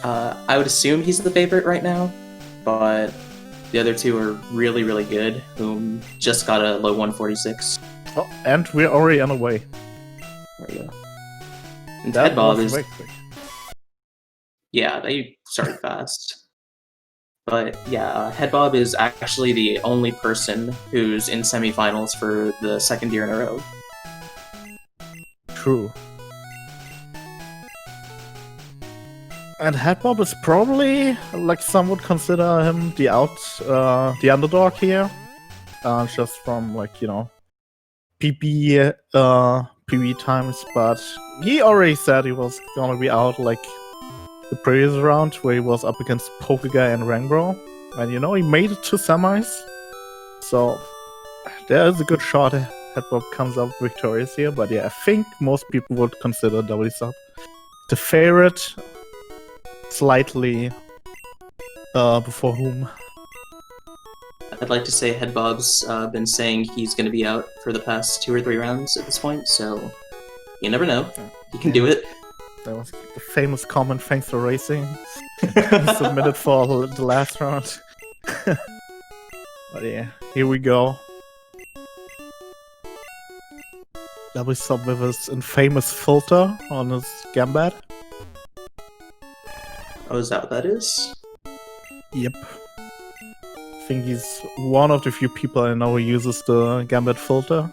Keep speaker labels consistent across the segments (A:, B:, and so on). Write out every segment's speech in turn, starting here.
A: I would assume he's the favorite right now, but the other two are really, really good, whom just got a low 146.
B: Oh, and we're already on the way.
A: There we go. And
B: That
A: Headbob
B: was
A: is...
B: very quick.
A: Yeah, they started fast. But yeah, Headbob is actually the only person who's in semifinals for the second year in a row.
B: True. And Headbob is probably, like, some would consider him the underdog here. Just from, like, you know, PB times, but he already said he was gonna be out, like, the previous round, where he was up against Pokeguy and Rangbro. And, you know, he made it to semis. So, there is a good shot Headbob comes up victorious here, but yeah, I think most people would consider Wsop the favorite. Slightly before whom.
A: I'd like to say Headbob's been saying he's going to be out for the past 2 or 3 rounds at this point, so you never know. He can do it.
B: That was the famous comment, thanks for racing. Submitted for the last round. But yeah, here we go. Wsop with his infamous filter on his Gambad.
A: Oh, is that what that is?
B: Yep. I think he's one of the few people I know who uses the Gambit filter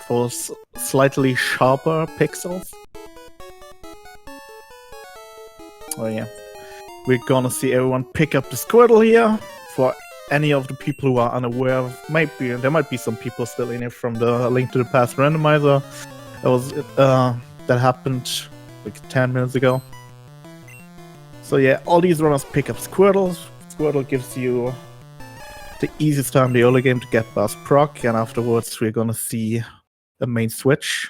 B: for slightly sharper pixels. Oh yeah. We're gonna see everyone pick up the Squirtle here. For any of the people who are unaware of, there might be some people still in it from the Link to the Past randomizer. That happened like 10 minutes ago. So yeah, all these runners pick up Squirtles. Squirtle gives you the easiest time in the early game to get Buzz proc, and afterwards we're gonna see a main switch.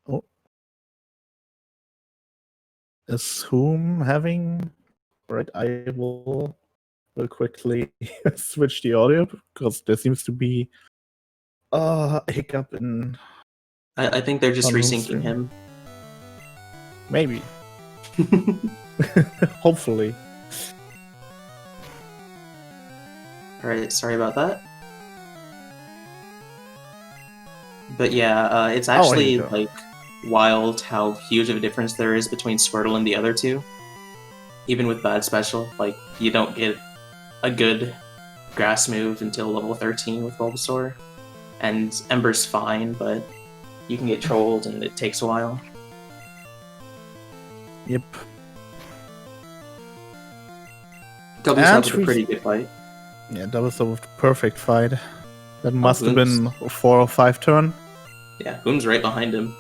B: Oh. Is whom having... Right, I will quickly switch the audio, because there seems to be a hiccup in...
A: I think they're just resyncing him.
B: Maybe. Hopefully.
A: Alright, sorry about that. But yeah, it's actually like wild how huge of a difference there is between Squirtle and the other two. Even with bad special, like, you don't get a good grass move until level 13 with Bulbasaur. And Ember's fine, but you can get trolled and it takes a while.
B: Yep.
A: Wsop with a pretty good fight.
B: Yeah, Wsop with the perfect fight. That must have been a 4 or 5 turn.
A: Yeah, Boom's right behind him.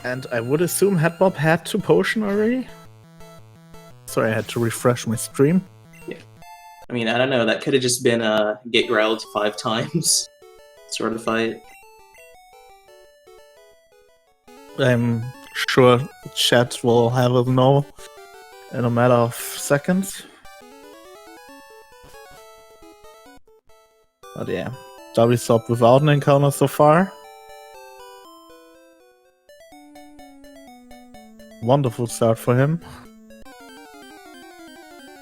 B: And I would assume Headbob had 2 potion already. Sorry, I had to refresh my stream.
A: Yeah. I mean, I don't know, that could have just been a get growled 5 times sort of fight.
B: I'm sure chat will have us know in a matter of seconds. But yeah, Wsop without an encounter so far. Wonderful start for him.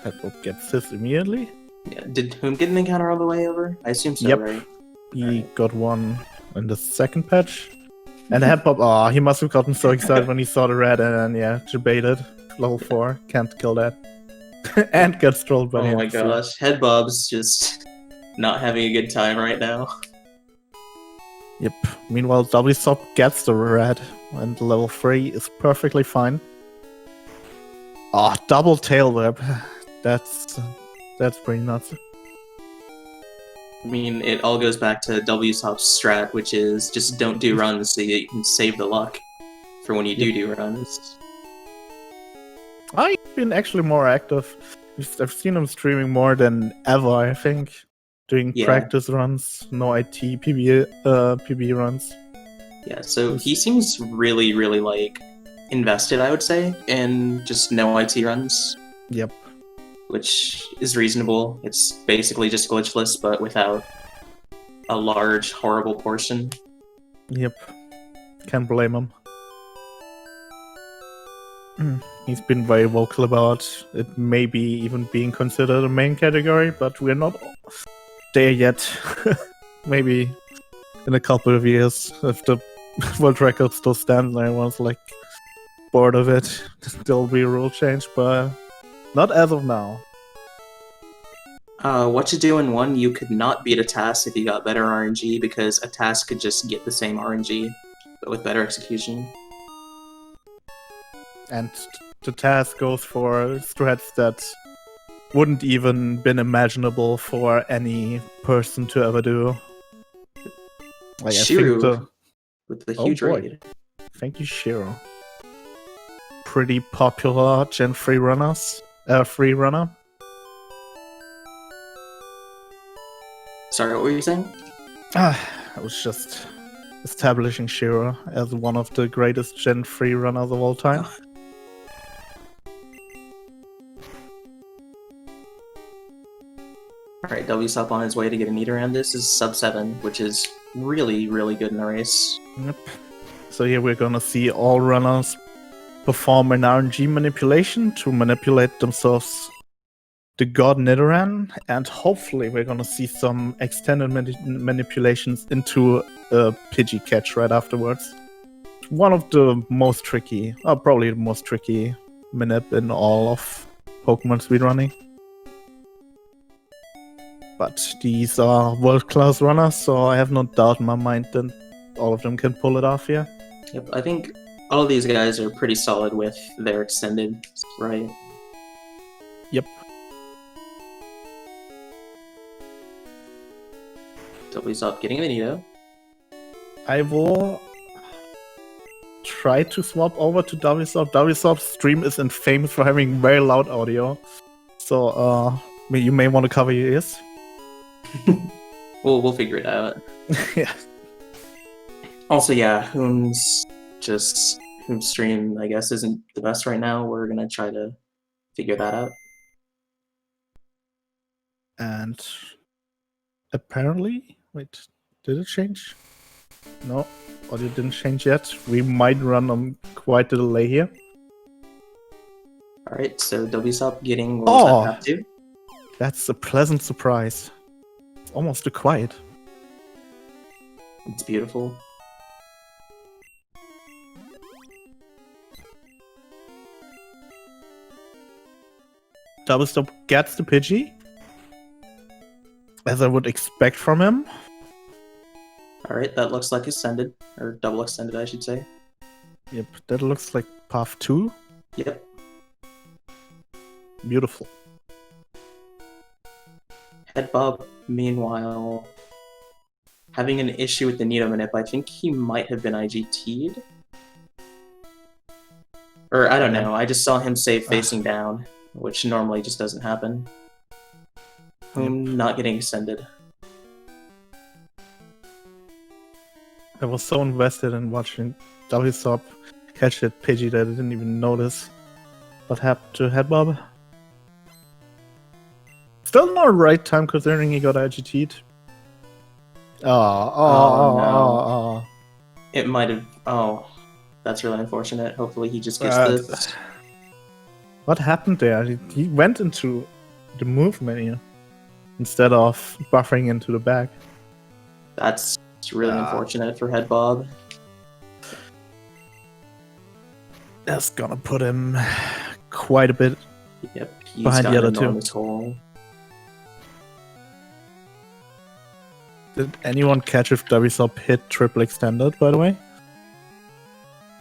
B: Headbob gets his immediately.
A: Yeah, did Whom get an encounter all the way over? I assume so,
B: yep.
A: Right?
B: He got one in the second patch. And Headbob, he must have gotten so excited when he saw the red and then, yeah, debated. Level 4, can't kill that. And gets trolled by him.
A: Oh my gosh, Headbob's just not having a good time right now.
B: Yep. Meanwhile, Wsop gets the red, and level 3 is perfectly fine. Oh, double tail whip. That's pretty nuts.
A: I mean, it all goes back to Wsop's strat, which is just don't do runs so that you can save the luck for when you do runs.
B: I've been actually more active. I've seen him streaming more than ever, I think. Doing practice runs, no IT, PB runs.
A: Yeah, so he seems really, really, like, invested, I would say, in just no IT runs.
B: Yep.
A: Which is reasonable. It's basically just glitchless, but without a large, horrible portion.
B: Yep. Can't blame him. He's been very vocal about it maybe even being considered a main category, but we're not there yet. Maybe in a couple of years, if the world record still stands and everyone's like bored of it, there'll be a rule change, but not as of now.
A: What you do in 1, you could not beat a task if you got better RNG, because a task could just get the same RNG, but with better execution.
B: And the task goes for threats that wouldn't even been imaginable for any person to ever do. Like,
A: Shiru, with the huge raid.
B: Thank you, Shiru. Pretty popular Gen 3 runners. Free runner.
A: Sorry, what were you saying?
B: I was just establishing Shiru as one of the greatest Gen 3 runners of all time.
A: Alright, Wsop on his way to get a Nidoran. This is sub 7, which is really, really good in the race.
B: Yep. So here we're gonna see all runners perform an RNG manipulation to manipulate themselves the God Nidoran, and hopefully we're gonna see some extended manipulations into a Pidgey catch right afterwards. One of the most tricky, probably the most tricky manip in all of Pokemon speedrunning. But these are world-class runners, so I have no doubt in my mind that all of them can pull it off here.
A: Yep, I think all of these guys are pretty solid with their extended, right?
B: Yep.
A: Wsop getting the Nido.
B: I will try to swap over to Wsop. Wsop's stream is infamous for having very loud audio, so you may want to cover your ears.
A: We'll figure it out.
B: Yeah.
A: Also, yeah, Whom's stream, I guess, isn't the best right now. We're gonna try to figure that out.
B: And apparently, wait, did it change? No, audio didn't change yet. We might run on quite a delay here.
A: Alright, so Wsop getting what was that, half 2?
B: That's a pleasant surprise. Almost too quiet.
A: It's beautiful.
B: Wsop gets the Pidgey, as I would expect from him.
A: Alright, that looks like extended, or double extended, I should say.
B: Yep, that looks like path 2.
A: Yep.
B: Beautiful.
A: Headbob, meanwhile, having an issue with the Nido manip. I think he might have been IGT'd. Or, I don't know, I just saw him save facing down, which normally just doesn't happen. Not getting extended.
B: I was so invested in watching Wsop catch that Pidgey that I didn't even notice what happened to Headbob. Still not right time considering he got IGT'd.
A: No. It might have... Oh, that's really unfortunate. Hopefully he just gets this.
B: What happened there? He went into the move menu instead of buffering into the bag.
A: That's really unfortunate for Headbob.
B: That's gonna put him quite a bit
A: behind
B: the other two.
A: Hole.
B: Did anyone catch if Wsop hit triple extended, by the way?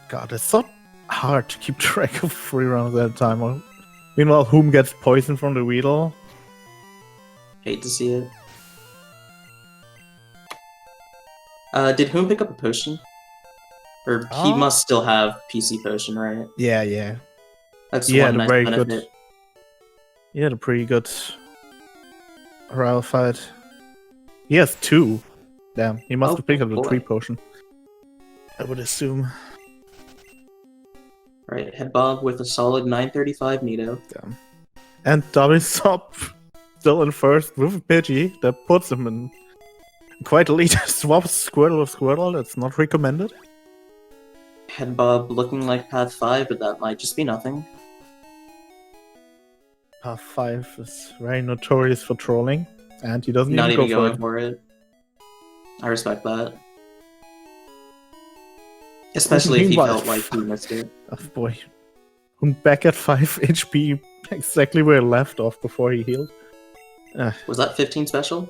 B: God, it's so hard to keep track of 3 rounds at a time. Meanwhile, Whom gets poisoned from the Weedle.
A: Hate to see it. Did Whom pick up a potion? Or he must still have PC potion, right?
B: Yeah.
A: That's one nice benefit.
B: Good. He had a pretty good Royal fight. He has 2. Damn, he must have picked up the 3 potion. I would assume.
A: Right, Headbob with a solid 935 Nido.
B: Damn. And Wsop still in first with a Pidgey that puts him in quite a lead. Swap Squirtle with Squirtle, that's not recommended.
A: Headbob looking like Path 5, but that might just be nothing.
B: Path 5 is very notorious for trolling, and he doesn't
A: Not
B: even
A: even
B: go
A: going for it. I respect that. Especially if he felt like he missed it.
B: Oh boy. Back at 5 HP, exactly where he left off before he healed.
A: Was that 15 special?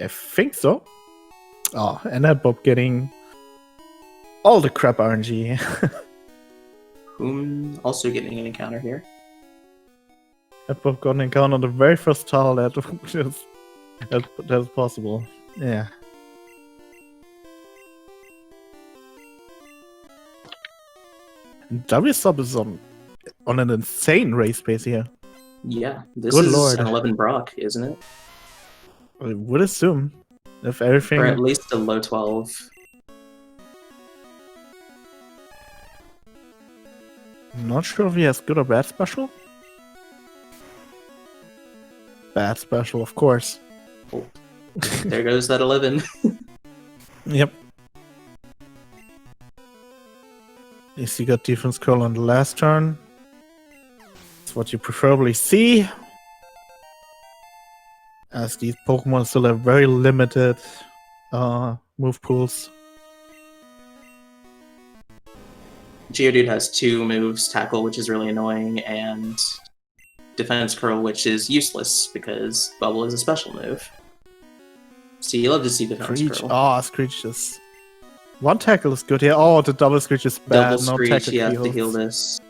B: I think so. Oh, and Headbob getting all the crap RNG.
A: Also getting an encounter here.
B: Headbob got an encounter on the very first tile that's possible. Yeah. Wsop is on an insane race pace here.
A: Yeah, this
B: Good
A: is
B: Lord.
A: an 11 Brock, isn't it?
B: I would assume. If everything...
A: Or at least a low 12.
B: I'm not sure if he has good or bad special. Bad special, of course.
A: Oh. There goes that 11.
B: Yep. At least you got defense curl on the last turn. That's what you preferably see. As these Pokemon still have very limited move pools.
A: Geodude has 2 moves, Tackle, which is really annoying, and Defense Curl, which is useless because Bubble is a special move. So you love to see Defense Curl.
B: Oh, Screech is... One tackle is good here. Oh, the double Screech is bad.
A: Double Screech, you have to heal this.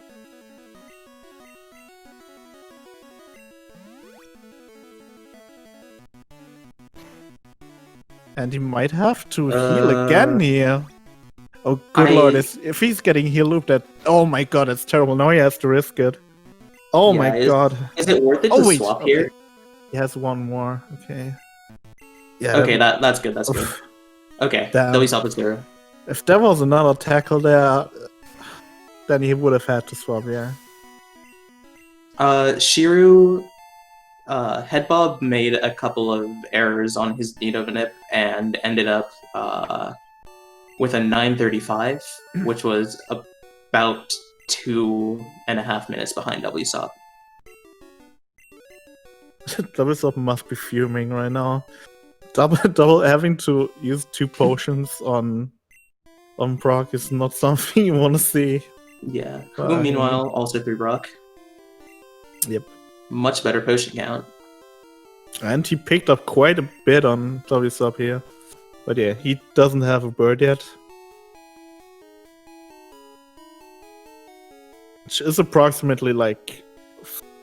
B: And he might have to heal again here. Oh, good lord. If he's getting heal looped, that... Oh my god, it's terrible. Now he has to risk it. Oh yeah, my god.
A: Is it worth it to swap here?
B: He has one more. Okay. Yeah.
A: Okay, that's good. That's good. Okay, Wsop is 0.
B: If there was another tackle there, then he would have had to swap, yeah.
A: Shiru... Headbob made a couple of errors on his Nidovinip and ended up with a 935, which was about 2.5 minutes behind Wsop.
B: Wsop must be fuming right now. Double having to use 2 potions on Brock is not something you want to see.
A: Yeah. Who, meanwhile, also 3 Brock.
B: Yep.
A: Much better potion count.
B: And he picked up quite a bit on Wsop here. But yeah, he doesn't have a bird yet. Which is approximately like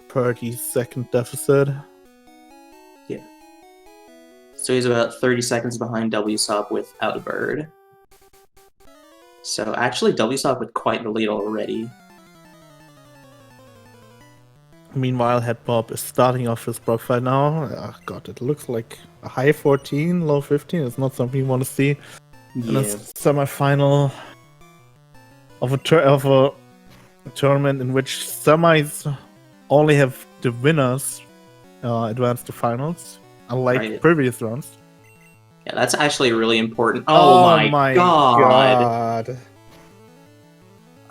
B: 30-second deficit.
A: Yeah. So he's about 30 seconds behind Wsop without a bird. So actually Wsop with quite the lead already.
B: Meanwhile, Headbob is starting off his Brock fight now. Oh god, it looks like a high 14, low 15. It's not something you want to see in a semi-final of a tournament in which semis only have the winners advance to finals, unlike previous rounds.
A: Yeah, that's actually really important. Oh my god.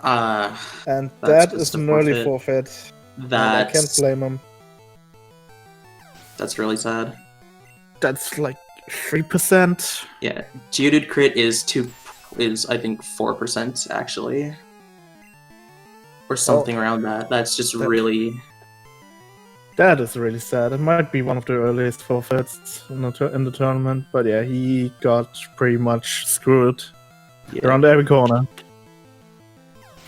B: And that is an early forfeit. I can't blame him.
A: That's really sad.
B: That's like 3%.
A: Yeah, Geodude crit is I think 4% actually, or something around that. That's just really.
B: That is really sad. It might be one of the earliest forfeits in the tournament, but yeah, he got pretty much screwed around every corner.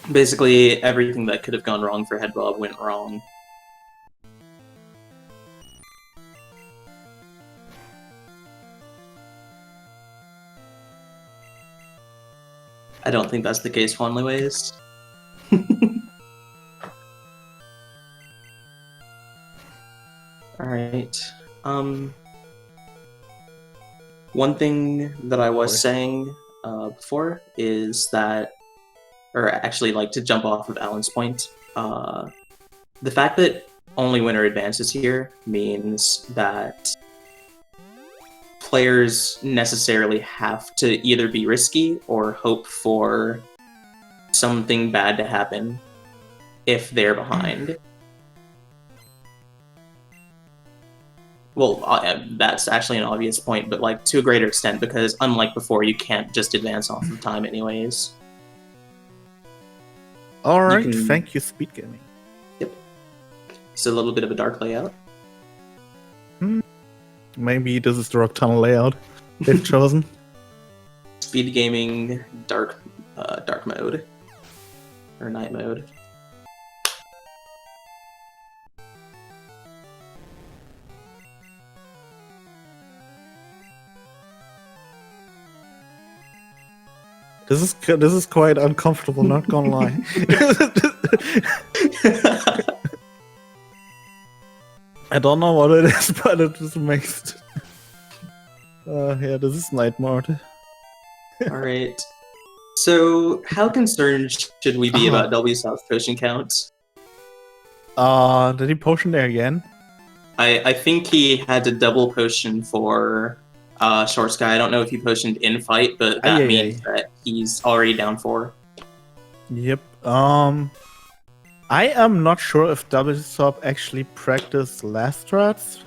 A: Basically, everything that could have gone wrong for Headbob went wrong. I don't think that's the case, Fondlyways. Alright. One thing that I was saying before is that, or actually like to jump off of Alan's point, the fact that only winner advances here means that players necessarily have to either be risky or hope for something bad to happen if they're behind. Well, that's actually an obvious point, but like to a greater extent, because unlike before, you can't just advance off of time anyways.
B: Alright, thank you, SpeedGaming.
A: Yep. It's a little bit of a dark layout.
B: Maybe this is the Rock Tunnel layout they've chosen.
A: SpeedGaming dark mode. Or night mode.
B: This is quite uncomfortable, not gonna lie. I don't know what it is, but it just makes it... yeah, this is night mode.
A: Alright. So, how concerned should we be about Wsop's potion count?
B: Did he potion there again?
A: I think he had to double potion for Short Sky. I don't know if he potioned in fight, but that means that he's already down 4.
B: Yep. I am not sure if Wsop actually practiced last strats.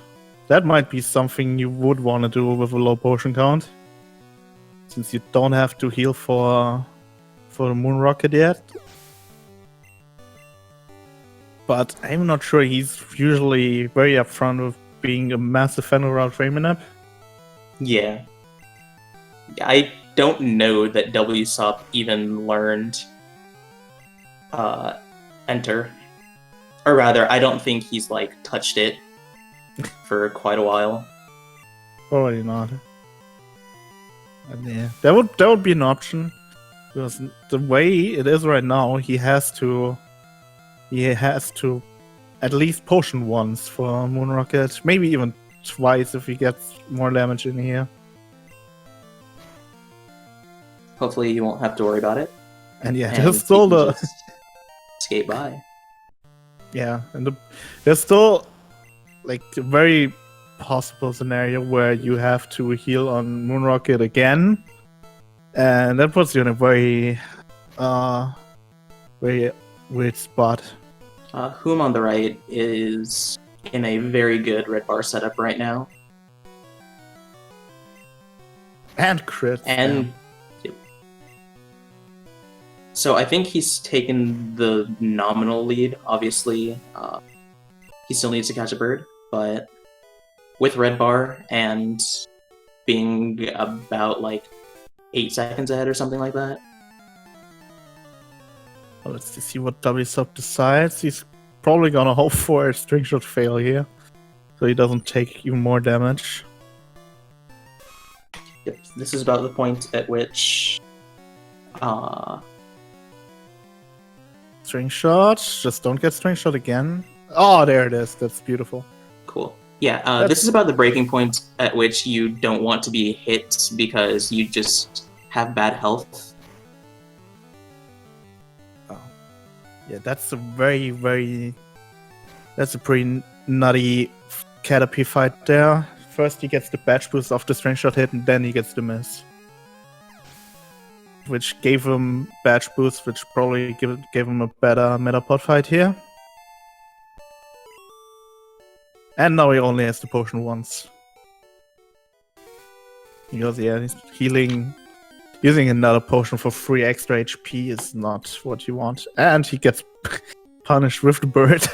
B: That might be something you would want to do with a low potion count, since you don't have to heal for the Moon Rocket yet. But I'm not sure. He's usually very upfront with being a massive fan around Framing.
A: Yeah. I don't know that Wsop even learned Enter. Or rather, I don't think he's like touched it for quite a while.
B: Probably not. And yeah, that would be an option, because the way it is right now, he has to at least potion once for Moon Rocket, maybe even twice if he gets more damage in here.
A: Hopefully you won't have to worry about it.
B: And yeah, there's still the...
A: skate by.
B: Yeah, and there's still like a very possible scenario where you have to heal on Moon Rocket again. And that puts you in a very weird spot.
A: Whom on the right is in a very good red bar setup right now.
B: And crit.
A: And yep. So I think he's taken the nominal lead. Obviously, he still needs to catch a bird, but with red bar and being about like 8 seconds ahead or something like that.
B: Well, let's see what Wsop decides. He's probably gonna hope for a string shot fail here, so he doesn't take even more damage.
A: Yep, this is about the point at which
B: string shot. Just don't get string shot again. Oh, there it is. That's beautiful.
A: Cool. Yeah, this is about the breaking point at which you don't want to be hit because you just have bad health.
B: Oh. Yeah, that's a pretty nutty Caterpie fight there. First he gets the badge boost off the string shot hit, and then he gets the miss. Which gave him badge boost, which probably gave him a better Metapod fight here. And now he only has the potion once. Because yeah, he's healing. Using another potion for free extra HP is not what you want. And he gets punished with the bird.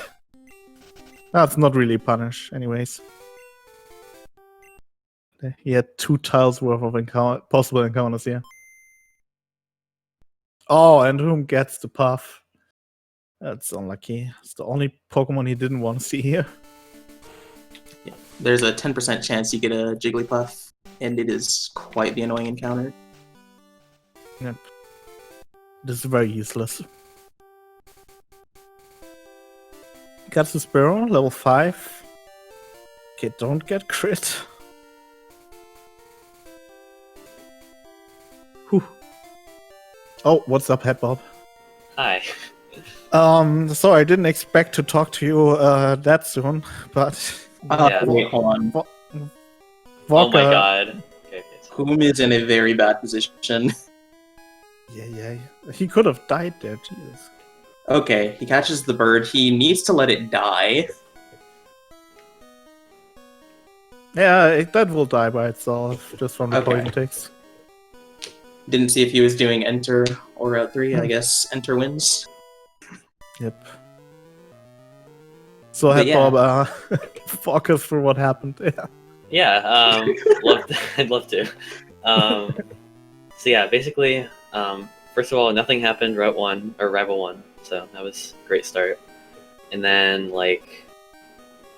B: That's not really punish, anyways. He had 2 tiles worth of possible encounters here. Oh, and whom gets the puff? That's unlucky. It's the only Pokemon he didn't want to see here.
A: Yeah, there's a 10% chance you get a Jigglypuff, and it is quite the annoying encounter.
B: Yep. This is very useless. Got the Sparrow, level 5. Okay, don't get crit. Whew. Oh, what's up, Headbob?
C: Hi.
B: So I didn't expect to talk to you that soon, but
A: Wait, hold on.
C: Oh my god. Okay, so.
A: Whom is in a very bad position.
B: Yeah. He could have died there, Jesus.
A: Okay, he catches the bird. He needs to let it die.
B: Yeah, that will die by itself, just from the poison ticks.
A: Didn't see if he was doing enter or route 3. I guess enter wins.
B: Yep. So Headbob, walk us through what happened.
C: Yeah, I'd love to. So yeah, basically, first of all, nothing happened Route 1, or Rival 1, so that was a great start. And then, like,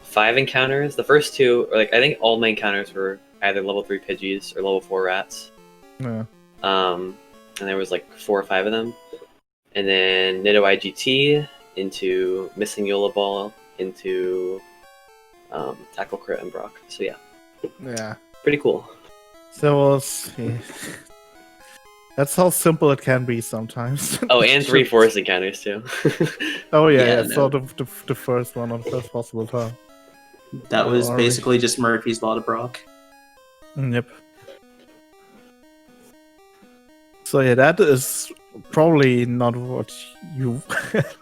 C: 5 encounters. The first 2, or like, I think all my encounters were either level 3 Pidgeys or level 4 rats.
B: Yeah.
C: And there was like 4 or 5 of them. And then Nido IGT into Missing Yola Ball into Tackle Crit and Brock. So yeah, pretty cool.
B: So that's how simple it can be sometimes.
C: Oh, and 3 forest encounters too.
B: Oh yeah. No. So the first one on the first possible time.
A: That was basically just Murphy's Law to Brock.
B: Yep. So yeah, that is probably not what you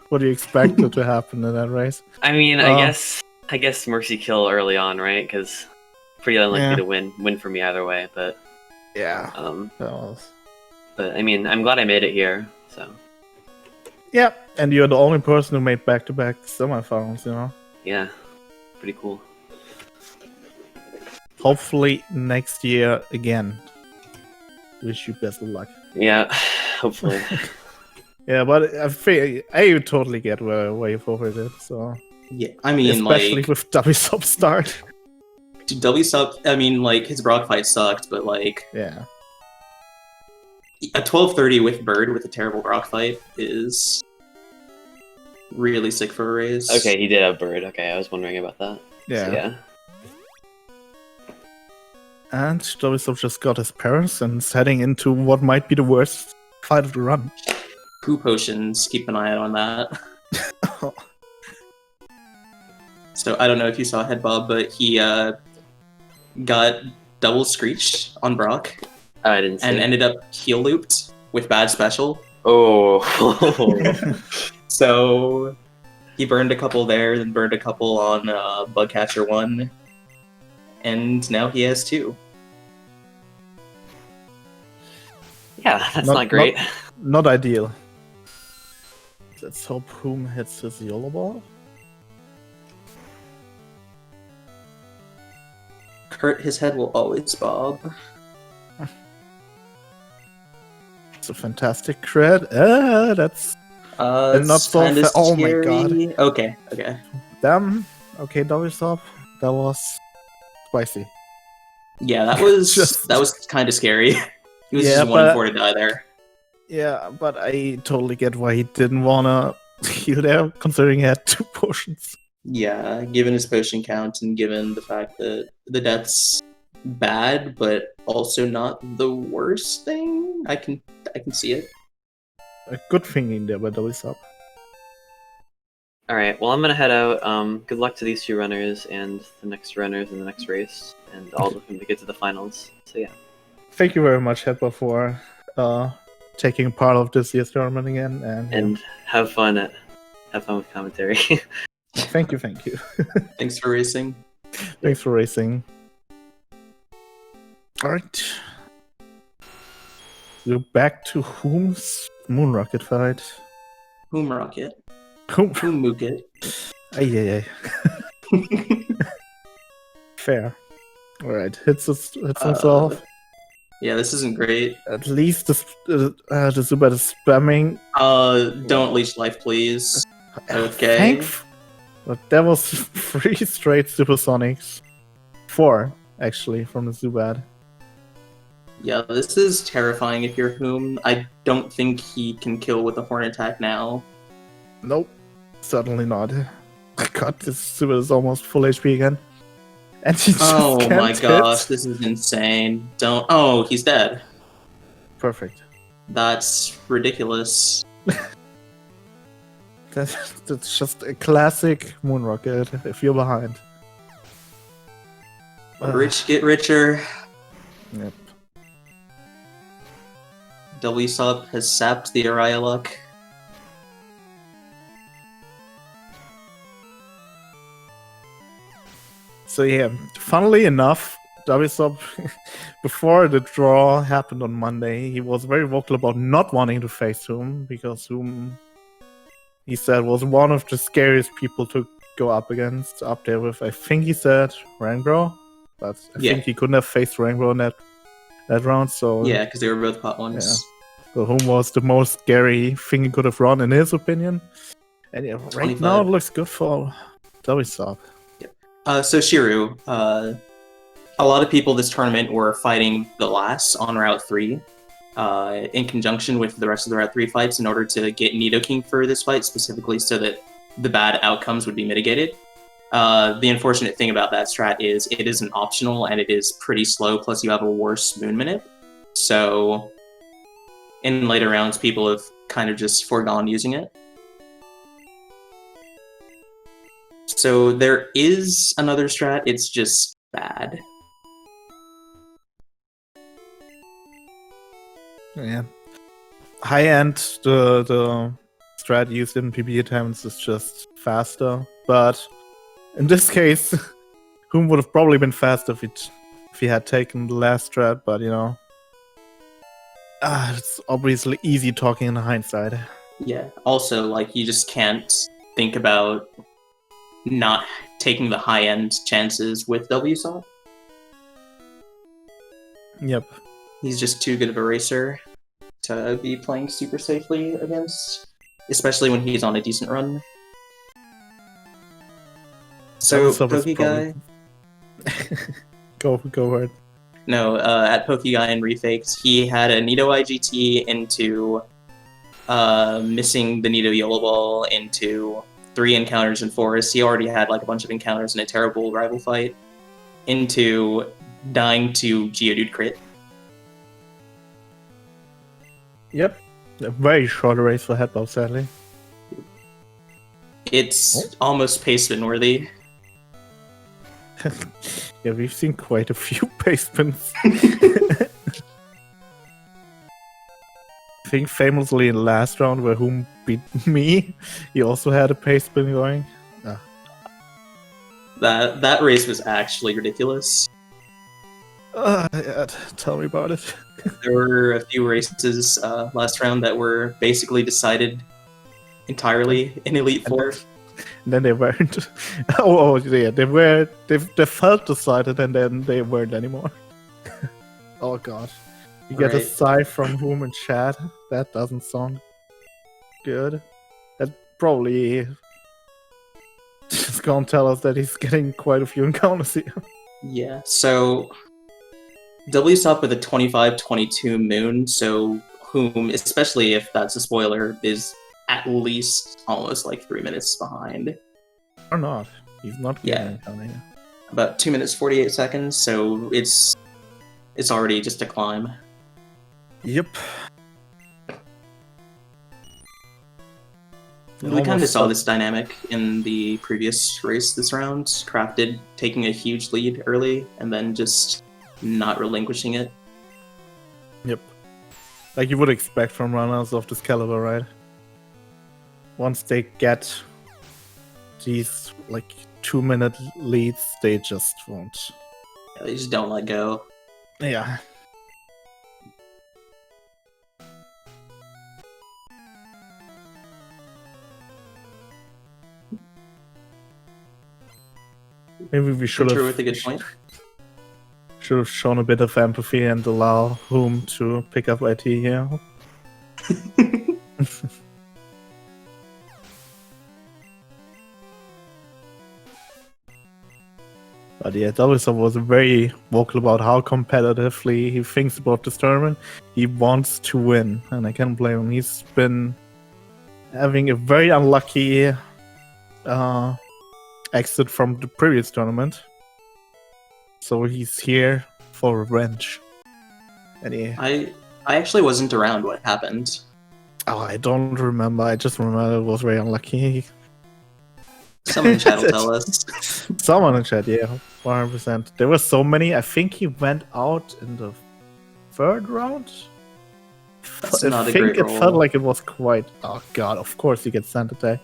B: expected to happen in that race.
C: I mean, I guess Mercy Kill early on, right? Because pretty unlikely to win for me either way. But
B: yeah,
C: But I mean, I'm glad I made it here. So
B: yeah, and you're the only person who made back-to-back semifinals, you know.
C: Yeah, pretty cool.
B: Hopefully next year again. Wish you best of luck.
C: Yeah, hopefully.
B: Yeah, but I totally get where Wh0misDS. So
A: yeah, I mean,
B: especially with Wsop start.
A: Wsop, I mean, like his Brock fight sucked, but like
B: yeah,
A: a 12:30 with Bird with a terrible Brock fight is really sick for a race.
C: Okay, he did have Bird. Okay, I was wondering about that.
B: Yeah.
C: So, yeah.
B: And Wsop just got his parents and is heading into what might be the worst fight of the run.
A: Poo potions, keep an eye out on that. So I don't know if you saw Headbob, but he got double screeched on Brock.
C: I didn't see.
A: And ended up heel looped with bad special.
C: Oh.
A: So he burned a couple there, then burned a couple on Bugcatcher 1. And now he has 2.
C: Yeah, that's not great.
B: Not ideal. Let's hope Whom hits his Yola Ball.
A: Kurt, his head will always bob.
B: It's a fantastic crit. That's not so
A: scary.
B: Oh my god.
A: Okay.
B: Damn. Okay, Wsop. That was spicy.
A: Yeah, that was kind of scary. He was just 1-4 to die there.
B: Yeah, but I totally get why he didn't wanna heal there, considering he had 2 potions. Yeah,
A: given his potion count and given the fact that the death's bad, but also not the worst thing, I can see it.
B: A good thing in there by Wsop.
C: Alright, well I'm gonna head out. Good luck to these 2 runners and the next runners in the next race, and all of them to get to the finals. So yeah.
B: Thank you very much, Headbob, for taking part of this year's tournament again, and
C: have fun with commentary.
B: Thank you.
A: Thanks for racing.
B: Thanks for racing. Alright. We're back to Whom's Moon Rocket fight.
A: Whom Rocket.
B: Whom
A: Mooket.
B: Ay. Fair. Alright, hits himself.
A: Yeah, this isn't great.
B: At least the Zubat is spamming.
A: Don't leech life, please. Okay.
B: But that was 3 straight Supersonics. 4, actually, from the Zubat.
A: Yeah, this is terrifying if you're Whom. I don't think he can kill with a Horn attack now.
B: Nope. Certainly not. God, this Zubat is almost full HP again. And he just
A: oh my gosh, this is insane. Don't. Oh, he's dead.
B: Perfect.
A: That's ridiculous.
B: That's just a classic Moon Rocket if you're behind.
A: Rich get richer.
B: Yep.
A: Wsop has sapped the Araya luck.
B: So yeah, funnily enough, Wsop, before the draw happened on Monday, he was very vocal about not wanting to face Whom, because Whom, he said, was one of the scariest people to go up against, up there with, I think he said, Rangbro, but I think he couldn't have faced Rangbro in that round, so...
A: Yeah, because they were both pot ones.
B: Yeah. So Whom was the most scary thing he could have run, in his opinion. And yeah, right now it looks good for Wsop.
A: So Shiru, a lot of people this tournament were fighting the last on Route 3 in conjunction with the rest of the Route 3 fights in order to get Nidoking for this fight, specifically so that the bad outcomes would be mitigated. The unfortunate thing about that strat is it isn't optional and it is pretty slow, plus you have a worse Moon Minute. So in later rounds, people have kind of just foregone using it. So there is another strat, it's just bad.
B: Yeah. High end, the strat used in PB attempts is just faster, but in this case, Whom would have probably been faster if he had taken the last strat, but you know, it's obviously easy talking in hindsight.
A: Yeah, also, like, you just can't think about not taking the high-end chances with Wsop.
B: Yep.
A: He's just too good of a racer to be playing super safely against, especially when he's on a decent run. So, PokeGuy...
B: Go ahead.
A: No, at PokeGuy and Refaked, he had a Nido IGT into missing the Nido Yellow Ball into 3 encounters in Forest. He already had like a bunch of encounters in a terrible rival fight into dying to Geodude crit.
B: Yep. A very short race for Headbob, sadly.
A: It's almost pace-spin worthy.
B: Yeah, we've seen quite a few pace spins. I think famously in the last round where Whom beat me, he also had a pace spin going.
A: That race was actually ridiculous.
B: Yeah, tell me about it.
A: There were a few races last round that were basically decided entirely in Elite Four.
B: And then they weren't. Oh yeah, they felt decided and then they weren't anymore. Oh god. You get a sigh from Whom in chat. That doesn't sound good. That probably just gonna tell us that he's getting quite a few encounters here.
A: Yeah, so Wsop with a 25-22 Moon, so Whom, especially if that's a spoiler, is at least almost like 3 minutes behind.
B: Or not. He's not getting encounters.
A: About 2 minutes 48 seconds, so it's already just a climb.
B: Yep.
A: We kind of saw this dynamic in the previous race this round. Crafted taking a huge lead early and then just not relinquishing it.
B: Yep. Like you would expect from runners of this caliber, right? Once they get these like 2-minute leads, they just won't.
A: Yeah, they just don't let go.
B: Yeah. Maybe we should have.
A: With a good point.
B: Should have shown a bit of empathy and allow Whom to pick up IT here. But yeah, Wsop was very vocal about how competitively he thinks about this tournament. He wants to win, and I can't blame him. He's been having a very unlucky exit from the previous tournament. So he's here for revenge. And
A: I actually wasn't around what happened.
B: Oh, I don't remember. I just remember it was very unlucky.
A: Someone in chat will tell us.
B: Someone in chat, yeah, 100%. There were so many. I think he went out in the 3rd round.
A: That's
B: I
A: not a
B: think
A: great
B: it
A: roll.
B: felt like it was quite. Oh god! Of course he gets sand attack.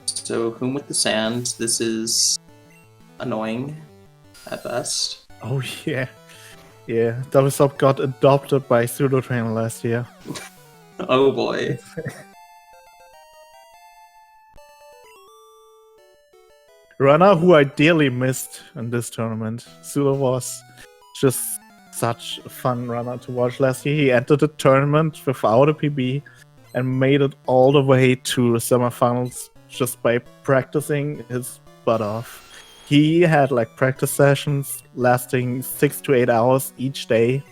A: So whom with the sand? This is annoying at best.
B: Oh yeah, yeah. Wsop got adopted by Pseudo Trainer last year.
A: Oh boy.
B: Runner who I dearly missed in this tournament. Pseudo was just such a fun runner to watch last year. He entered the tournament without a PB and made it all the way to the semifinals just by practicing his butt off. He had like practice sessions lasting 6 to 8 hours each day.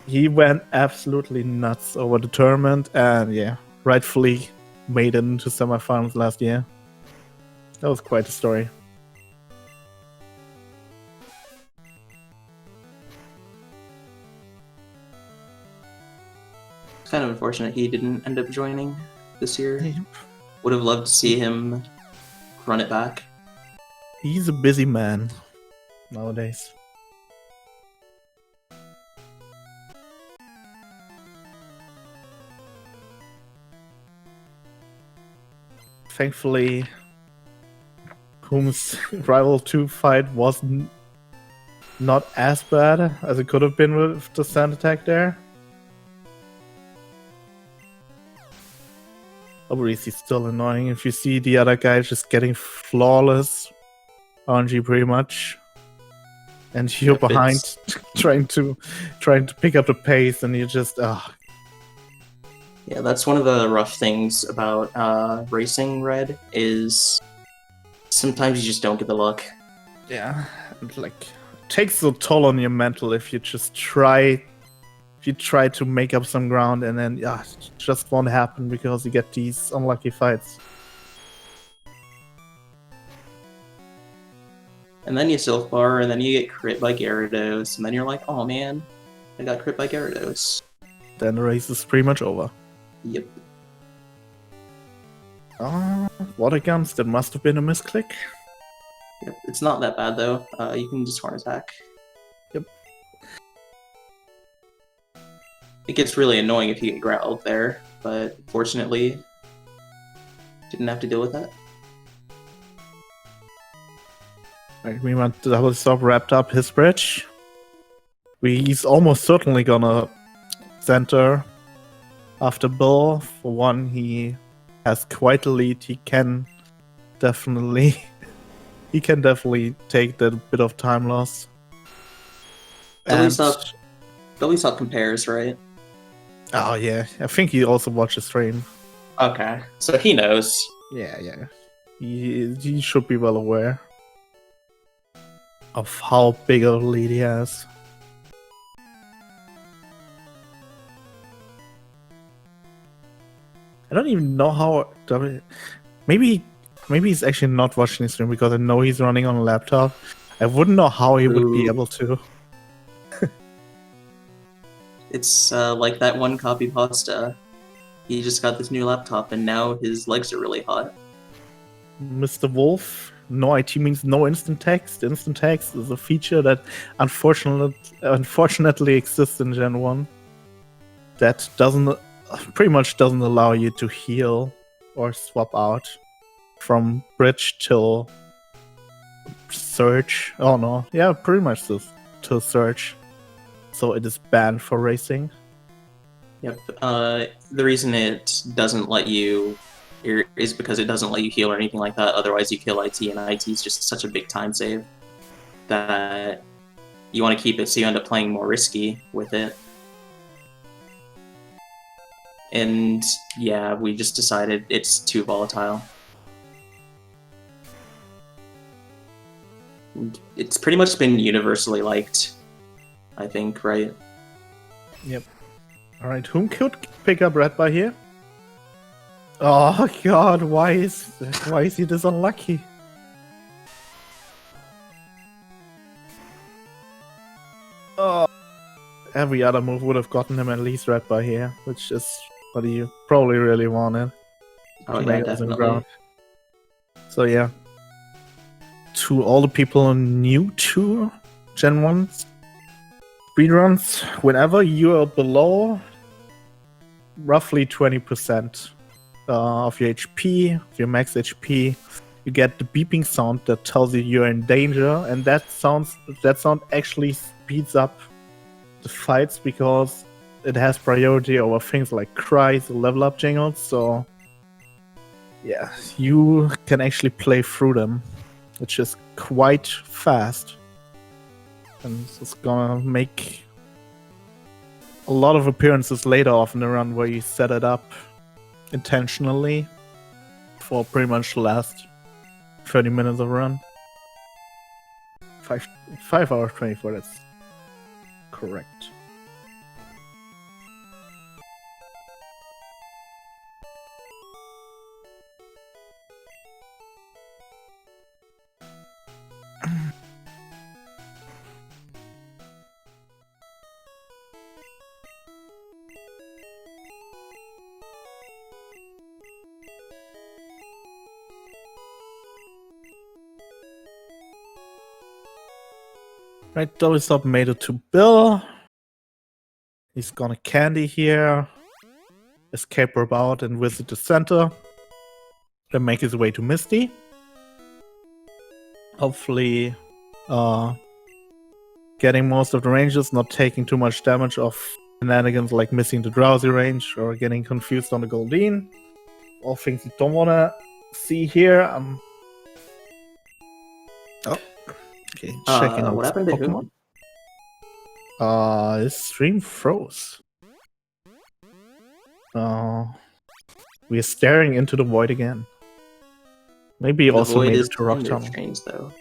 B: He went absolutely nuts over the tournament and yeah, rightfully made it into semifinals last year. That was quite a story.
A: It's kind of unfortunate he didn't end up joining this year.
B: Yep.
A: Would have loved to see him run it back.
B: He's a busy man nowadays. Thankfully, Whom's Rival 2 fight wasn't not as bad as it could have been with the sand attack there. Obviously still annoying if you see the other guy just getting flawless RNG pretty much. And you're behind trying to pick up the pace and you just
A: Yeah, that's one of the rough things about racing Red is sometimes you just don't get the luck.
B: Yeah, it takes a toll on your mental if you just try to make up some ground and then it just won't happen because you get these unlucky fights.
A: And then you self-bar, and then you get crit by Gyarados, and then you're like, oh man, I got crit by Gyarados.
B: Then the race is pretty much over.
A: Yep.
B: Water guns, that must have been a misclick.
A: Yep, it's not that bad though. You can just horn attack.
B: Yep.
A: It gets really annoying if you get growled there, but fortunately, didn't have to deal with that.
B: Right, we want Wsop wrapped up his bridge. He's almost certainly gonna center after Bill. For one, he has quite a lead. He can definitely take that bit of time loss.
A: Wsop compares, right?
B: Oh yeah, I think he also watched the stream.
A: Okay, so he knows.
B: Yeah. He should be well aware of how big a lead he has. I don't even know how. Maybe he's actually not watching the stream because I know he's running on a laptop. I wouldn't know how he would be able to.
A: It's like that one copy pasta. He just got this new laptop and now his legs are really hot.
B: Mr. Wolf, no IT means no instant text. Instant text is a feature that unfortunately exists in Gen 1. That pretty much doesn't allow you to heal or swap out from bridge till search. Oh no, yeah, pretty much till search. So it is banned for racing.
A: Yep. The reason it doesn't let you is because it doesn't let you heal or anything like that. Otherwise, you kill IT, and IT is just such a big time save that you want to keep it so you end up playing more risky with it. And yeah, we just decided it's too volatile. It's pretty much been universally liked, I think, right?
B: Yep. Alright, whom could pick up Red by here? Oh god, why is he this unlucky? Oh, every other move would have gotten him at least red by here, which is what he probably really wanted.
A: Oh yeah, definitely.
B: So yeah, to all the people new to Gen 1 speedruns, whenever you are below roughly 20% of your HP, of your max HP, you get the beeping sound that tells you you're in danger, and that sound actually speeds up the fights because it has priority over things like cries or level up jingles. So yeah, you can actually play through them, which is quite fast, and it's gonna make a lot of appearances later off in the run where you set it up intentionally for pretty much the last 30 minutes of run. 5 hours 24, that's correct. Right, Wsop made it to Bill. He's gonna candy here, escape about and visit the center, then make his way to Misty. Hopefully getting most of the ranges, not taking too much damage of shenanigans like missing the drowsy range or getting confused on the Goldeen. All things you don't wanna see here. Okay, checking out
A: what happened to Pokemon?
B: His stream froze. We're staring into the void again. Maybe
A: The
B: also
A: void
B: made
A: is
B: it to Rock
A: kind of
B: Tunnel.
A: strange, though.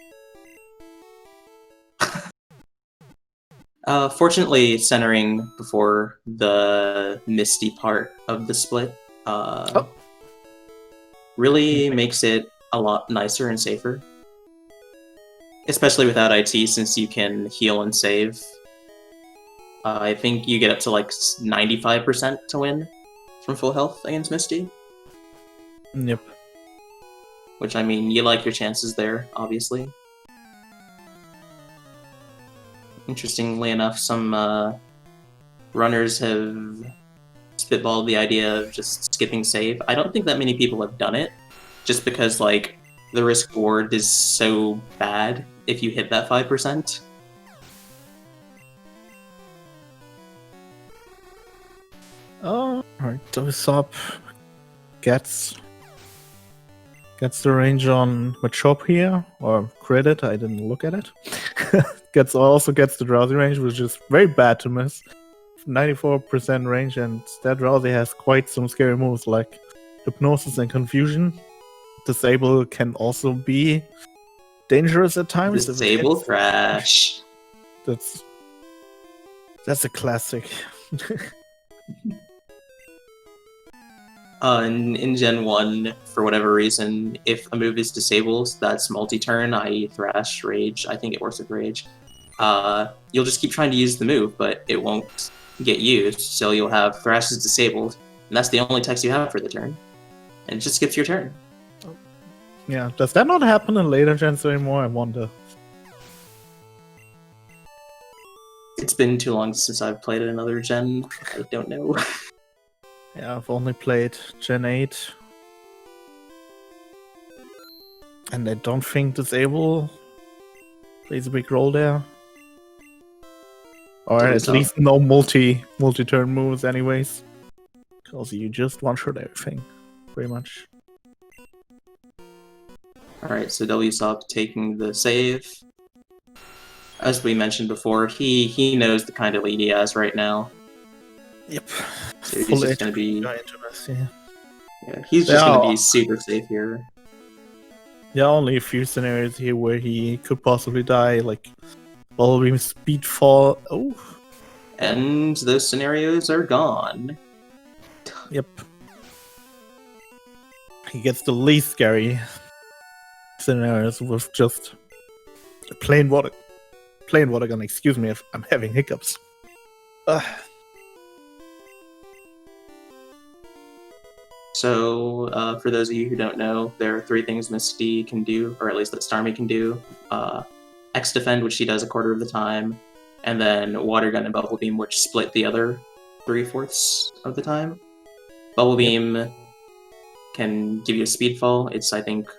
A: Fortunately, centering before the misty part of the split really makes it a lot nicer and safer. Especially without IT, since you can heal and save. I think you get up to like 95% to win from full health against Misty.
B: Yep.
A: Which, I mean, you like your chances there, obviously. Interestingly enough, some runners have spitballed the idea of just skipping save. I don't think that many people have done it, just because, like, the risk reward is so bad if you hit that 5%.
B: Oh, alright. Wsop gets the range on Wh0misDS here, or credit, I didn't look at it. also gets the drowsy range, which is very bad to miss. 94% range, and that drowsy has quite some scary moves like hypnosis and confusion. Disable can also be dangerous at times.
A: Disable Thrash.
B: That's a classic.
A: In Gen 1, for whatever reason, if a move is disabled, that's multi-turn, i.e. Thrash, Rage, I think it works with Rage, you'll just keep trying to use the move, but it won't get used, so you'll have Thrash is disabled, and that's the only text you have for the turn. And it just skips your turn.
B: Yeah, does that not happen in later gens anymore? I wonder.
A: It's been too long since I've played another gen, I don't know.
B: Yeah, I've only played Gen 8. And I don't think Disable plays a big role there. Or at least no multi-turn moves anyways. Because you just one-shot everything, pretty much.
A: Alright, so Wsop taking the save. As we mentioned before, he knows the kind of lead he has right now.
B: Yep.
A: So he's just gonna be...
B: Yeah,
A: he's just gonna be super safe here.
B: Yeah, only a few scenarios here where he could possibly die, like Ballbeam Speedfall. Oh.
A: And those scenarios are gone.
B: Yep. He gets the least scary scenarios with just plain water gun. Excuse me if I'm having hiccups.
A: So, for those of you who don't know, there are 3 things Misty can do, or at least that Starmie can do. X Defend, which she does a quarter of the time, and then Water Gun and Bubble Beam, which split the other 3/4 of the time. Bubble Beam can give you a speed fall. It's, I think,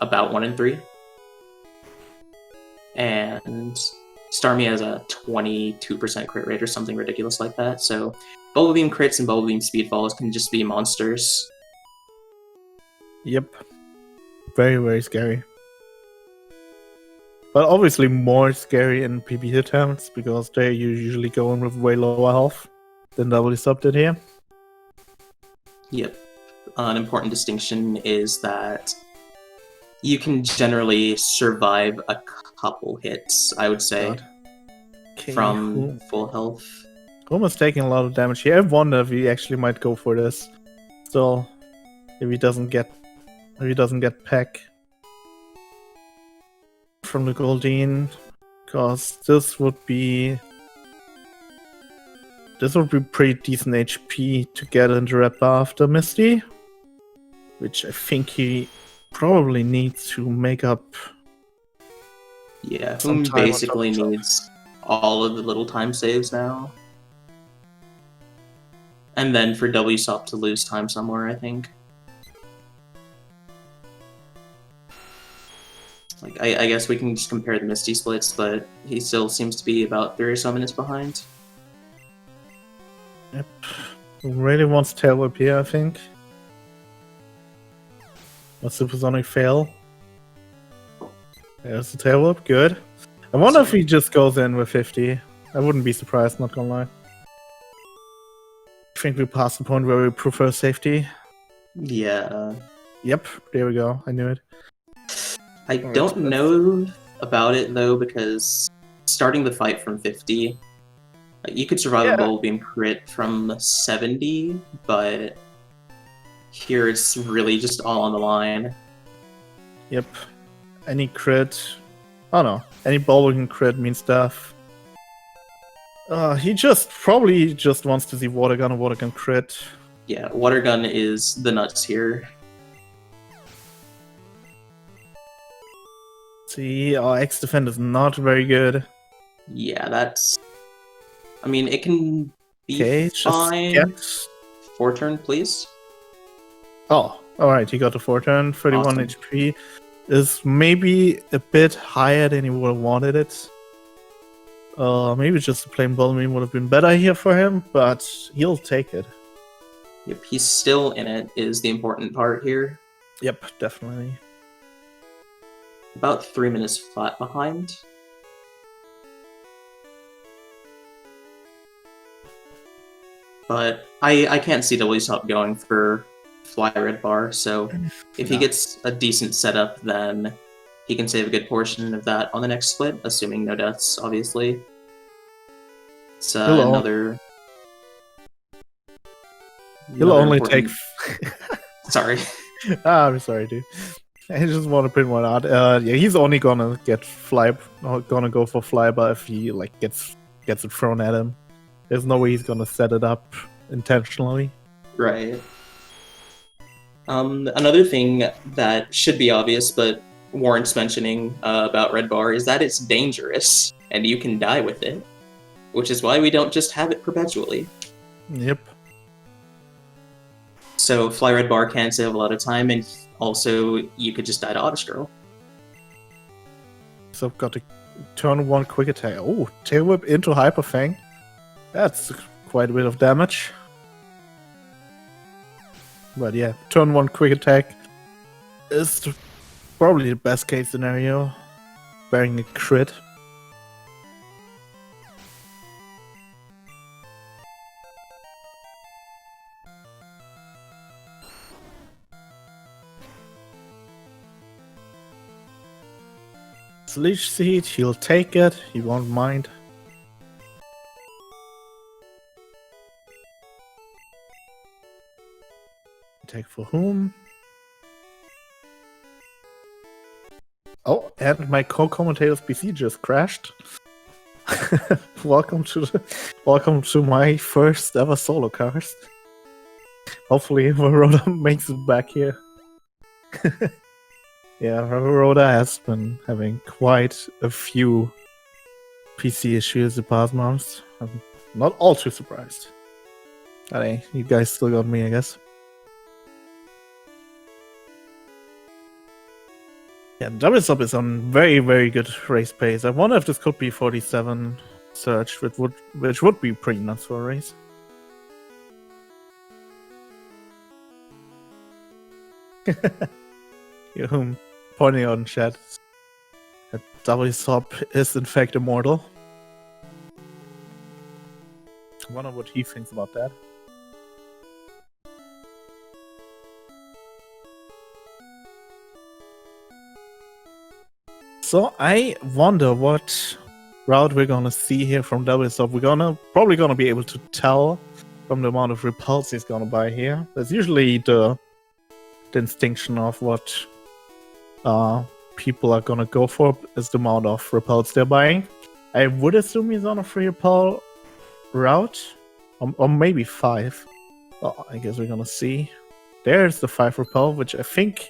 A: about 1 in 3. And Starmie has a 22% crit rate or something ridiculous like that, so Bubble Beam crits and Bubble Beam speed falls can just be monsters.
B: Yep. Very, very scary. But obviously more scary in PB attempts, because they're usually going with way lower health than Wsop did here.
A: Yep. An important distinction is that you can generally survive a couple hits, I would say, from full health.
B: Almost taking a lot of damage here. I wonder if he actually might go for this. Still, if he doesn't get Peck from the Goldeen, because this would be pretty decent HP to get into Red Bar after Misty, which I think he probably needs to make up.
A: Yeah, Whom basically needs all of the little time saves now. And then for Wsop to lose time somewhere, I think. Like, I guess we can just compare the Misty splits, but he still seems to be about 3 or so minutes behind.
B: Yep. Really wants Tail Whip here, I think. A Supersonic fail. There's the Tail Whip, good. I wonder if he just goes in with 50. I wouldn't be surprised, not gonna lie. I think we passed the point where we prefer safety.
A: Yeah.
B: Yep, there we go. I knew it.
A: I don't know about it, though, because starting the fight from 50, you could survive a Bubble Beam crit from 70, but here it's really just all on the line.
B: Yep. Any crit... Oh no. Any Bubble Beam crit means death. He probably just wants to see Water Gun or Water Gun crit.
A: Yeah, Water Gun is the nuts here.
B: See, our X Defend is not very good.
A: Yeah, that's... I mean, it can be fine. 4 turn, please.
B: Oh, alright, he got the 4 turn. 31 awesome. HP is maybe a bit higher than he would have wanted it. Maybe just a plain Bubble Beam would have been better here for him, but he'll take it.
A: Yep, he's still in it, is the important part here.
B: Yep, definitely.
A: About 3 minutes flat behind. But I can't see Wsop going for Fly Red Bar, so if he gets a decent setup, then he can save a good portion of that on the next split, assuming no deaths, obviously. It's another...
B: He'll only take...
A: Sorry.
B: I'm sorry, dude. I just want to print one out. Yeah, he's only gonna go for Flybar if he gets it thrown at him. There's no way he's gonna set it up intentionally.
A: Right. Another thing that should be obvious, but warrants mentioning about Red Bar is that it's dangerous, and you can die with it, which is why we don't just have it perpetually.
B: Yep.
A: So Fly Red Bar can save a lot of time, and also you could just die to Autoscroll.
B: So I've got to turn 1 quick attack. Oh, Tail Whip into Hyper Fang. That's quite a bit of damage. But yeah, turn 1 quick attack is probably the best case scenario, bearing a crit. Leech Seed, he'll take it, he won't mind. Take for whom? Oh, and my co-commentator's PC just crashed. welcome to my first ever solo cast. Hopefully Wh0mi makes it back here. Yeah, Wh0mi has been having quite a few PC issues the past months. I'm not all too surprised. But hey, you guys still got me, I guess. Yeah, Wsop is on very, very good race pace. I wonder if this could be 47 Surge, which would be pretty nuts for a race. You pointing out in chat that Wsop is in fact immortal. I wonder what he thinks about that. So I wonder what route we're gonna see here from Wsop. We're probably gonna be able to tell from the amount of repulse he's gonna buy here. That's usually the distinction of what people are gonna go for, is the amount of repulse they're buying. I would assume he's on a free repel route, or maybe 5. Well, I guess we're gonna see. There's the 5 repel, which I think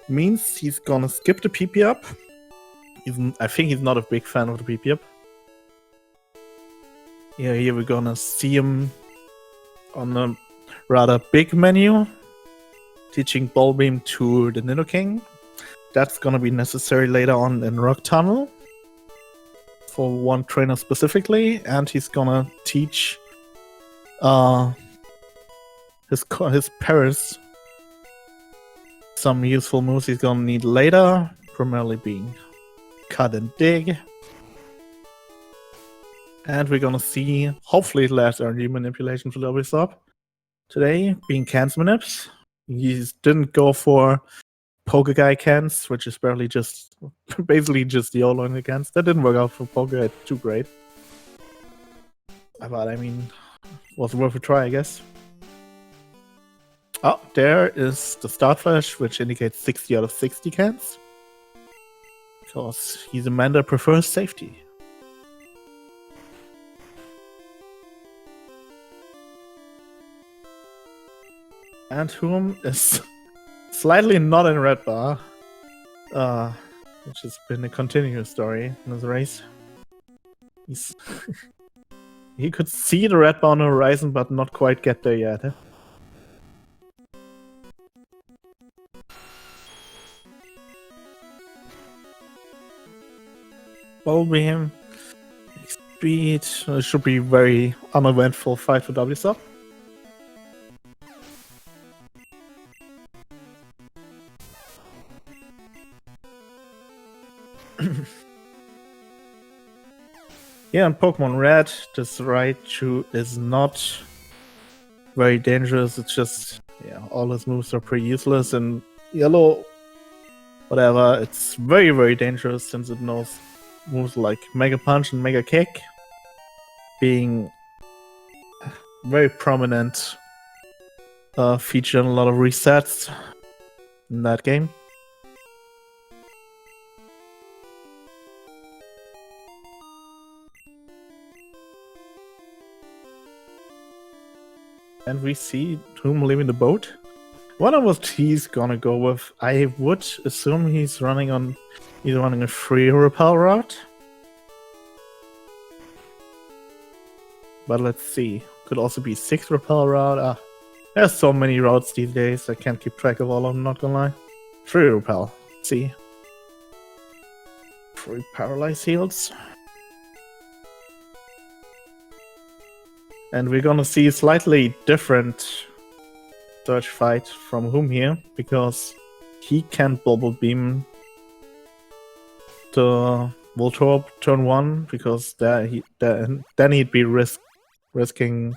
B: means he's gonna skip the PP up. I think he's not a big fan of the PP up. Yeah, here we're gonna see him on a rather big menu, teaching Ball Beam to the Nidoking. That's gonna be necessary later on in Rock Tunnel for one trainer specifically, and he's gonna teach his Paris some useful moves he's gonna need later, primarily being Cut and Dig. And we're gonna see, hopefully, less energy manipulation for Wsop today, being Cans Manips. He didn't go for Poke Guy Cans, which is barely basically just YOLOing against. That didn't work out for Poke Guy too great. But I mean, was worth a try, I guess. Oh, there is the Start Flash, which indicates 60 out of 60 cans. Because he's a man that prefers safety. And Whom is slightly not in red bar, which has been a continuous story in this race. He could see the red bar on the horizon, but not quite get there yet. Eh? Ball Beam, speed, should be very uneventful fight for Wsop. Yeah, in Pokemon Red, this Raichu is not very dangerous. It's just, yeah, all his moves are pretty useless. And Yellow, whatever, it's very, very dangerous since it knows moves like Mega Punch and Mega Kick, being very prominent feature in a lot of resets in that game. And we see Whom leaving the boat. Wonder what he's gonna go with. I would assume he's running a free repel route. But let's see. Could also be 6 repel route. There's so many routes these days, I can't keep track of all of them, not gonna lie. 3 repel. Let's see. 3 paralyze heals. And we're gonna see a slightly different Surge fight from Whom here, because he can't Bubble Beam the Voltorb turn 1, because then he'd be risking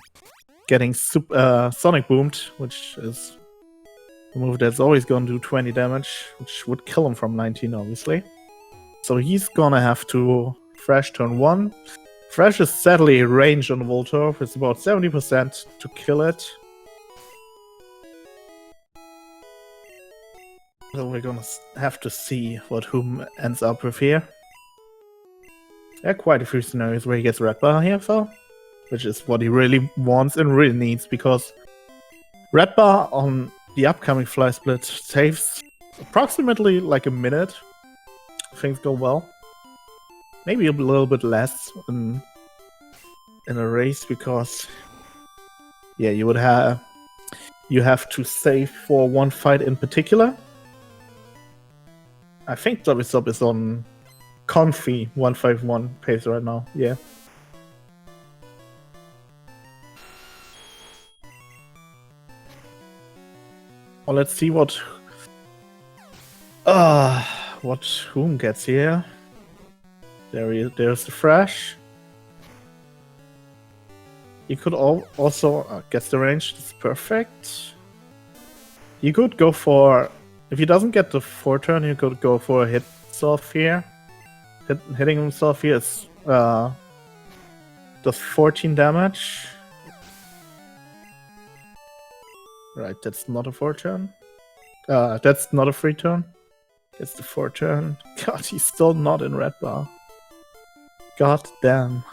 B: getting Sonic Boomed, which is a move that's always gonna do 20 damage, which would kill him from 19, obviously. So he's gonna have to Fresh turn 1. Fresh is sadly range on the Voltorb. It's about 70% to kill it. So we're gonna have to see what Whom ends up with here. There are quite a few scenarios where he gets red bar here, though, which is what he really wants and really needs, because red bar on the upcoming fly split saves approximately like a minute. Things go well. Maybe a little bit less in a race, because yeah, you have to save for one fight in particular. I think Wsop is on comfy 151 pace right now. Yeah. Well, let's see what Whom gets here. There's the Fresh. He could also gets the range. That's perfect. You could go for, if he doesn't get the 4-turn, you could go for a hit off here. Hitting himself here is does 14 damage. Right, that's not a 4-turn. That's not a 3-turn. It's the 4-turn. God, he's still not in red bar. God damn.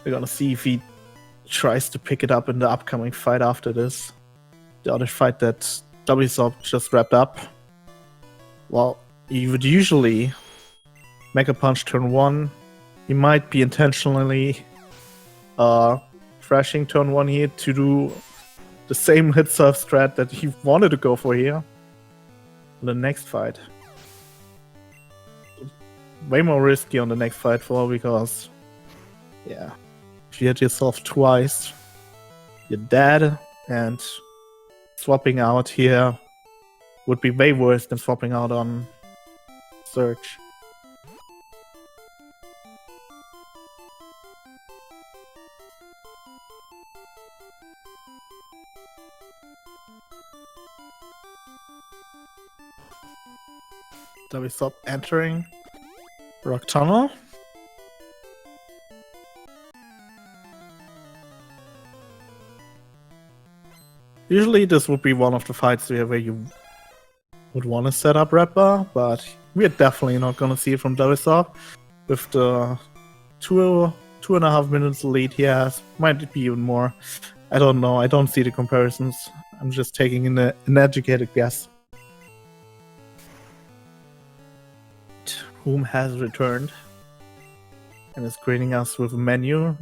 B: We're gonna see if he tries to pick it up in the upcoming fight after this. The other fight that Wsop just wrapped up. Well, he would usually Mega Punch turn 1. He might be intentionally thrashing turn 1 here to do the same hit surf strat that he wanted to go for here in the next fight. Way more risky on the next fight because, yeah, if you hit yourself twice, you're dead, and swapping out here would be way worse than swapping out on Search. Wsop entering Rock Tunnel. Usually this would be one of the fights where you would want to set up red bar, but we're definitely not going to see it from Wsop. With the 2.5 minutes lead he has, might be even more. I don't know, I don't see the comparisons. I'm just taking an educated guess. Whom has returned and is greeting us with a menu.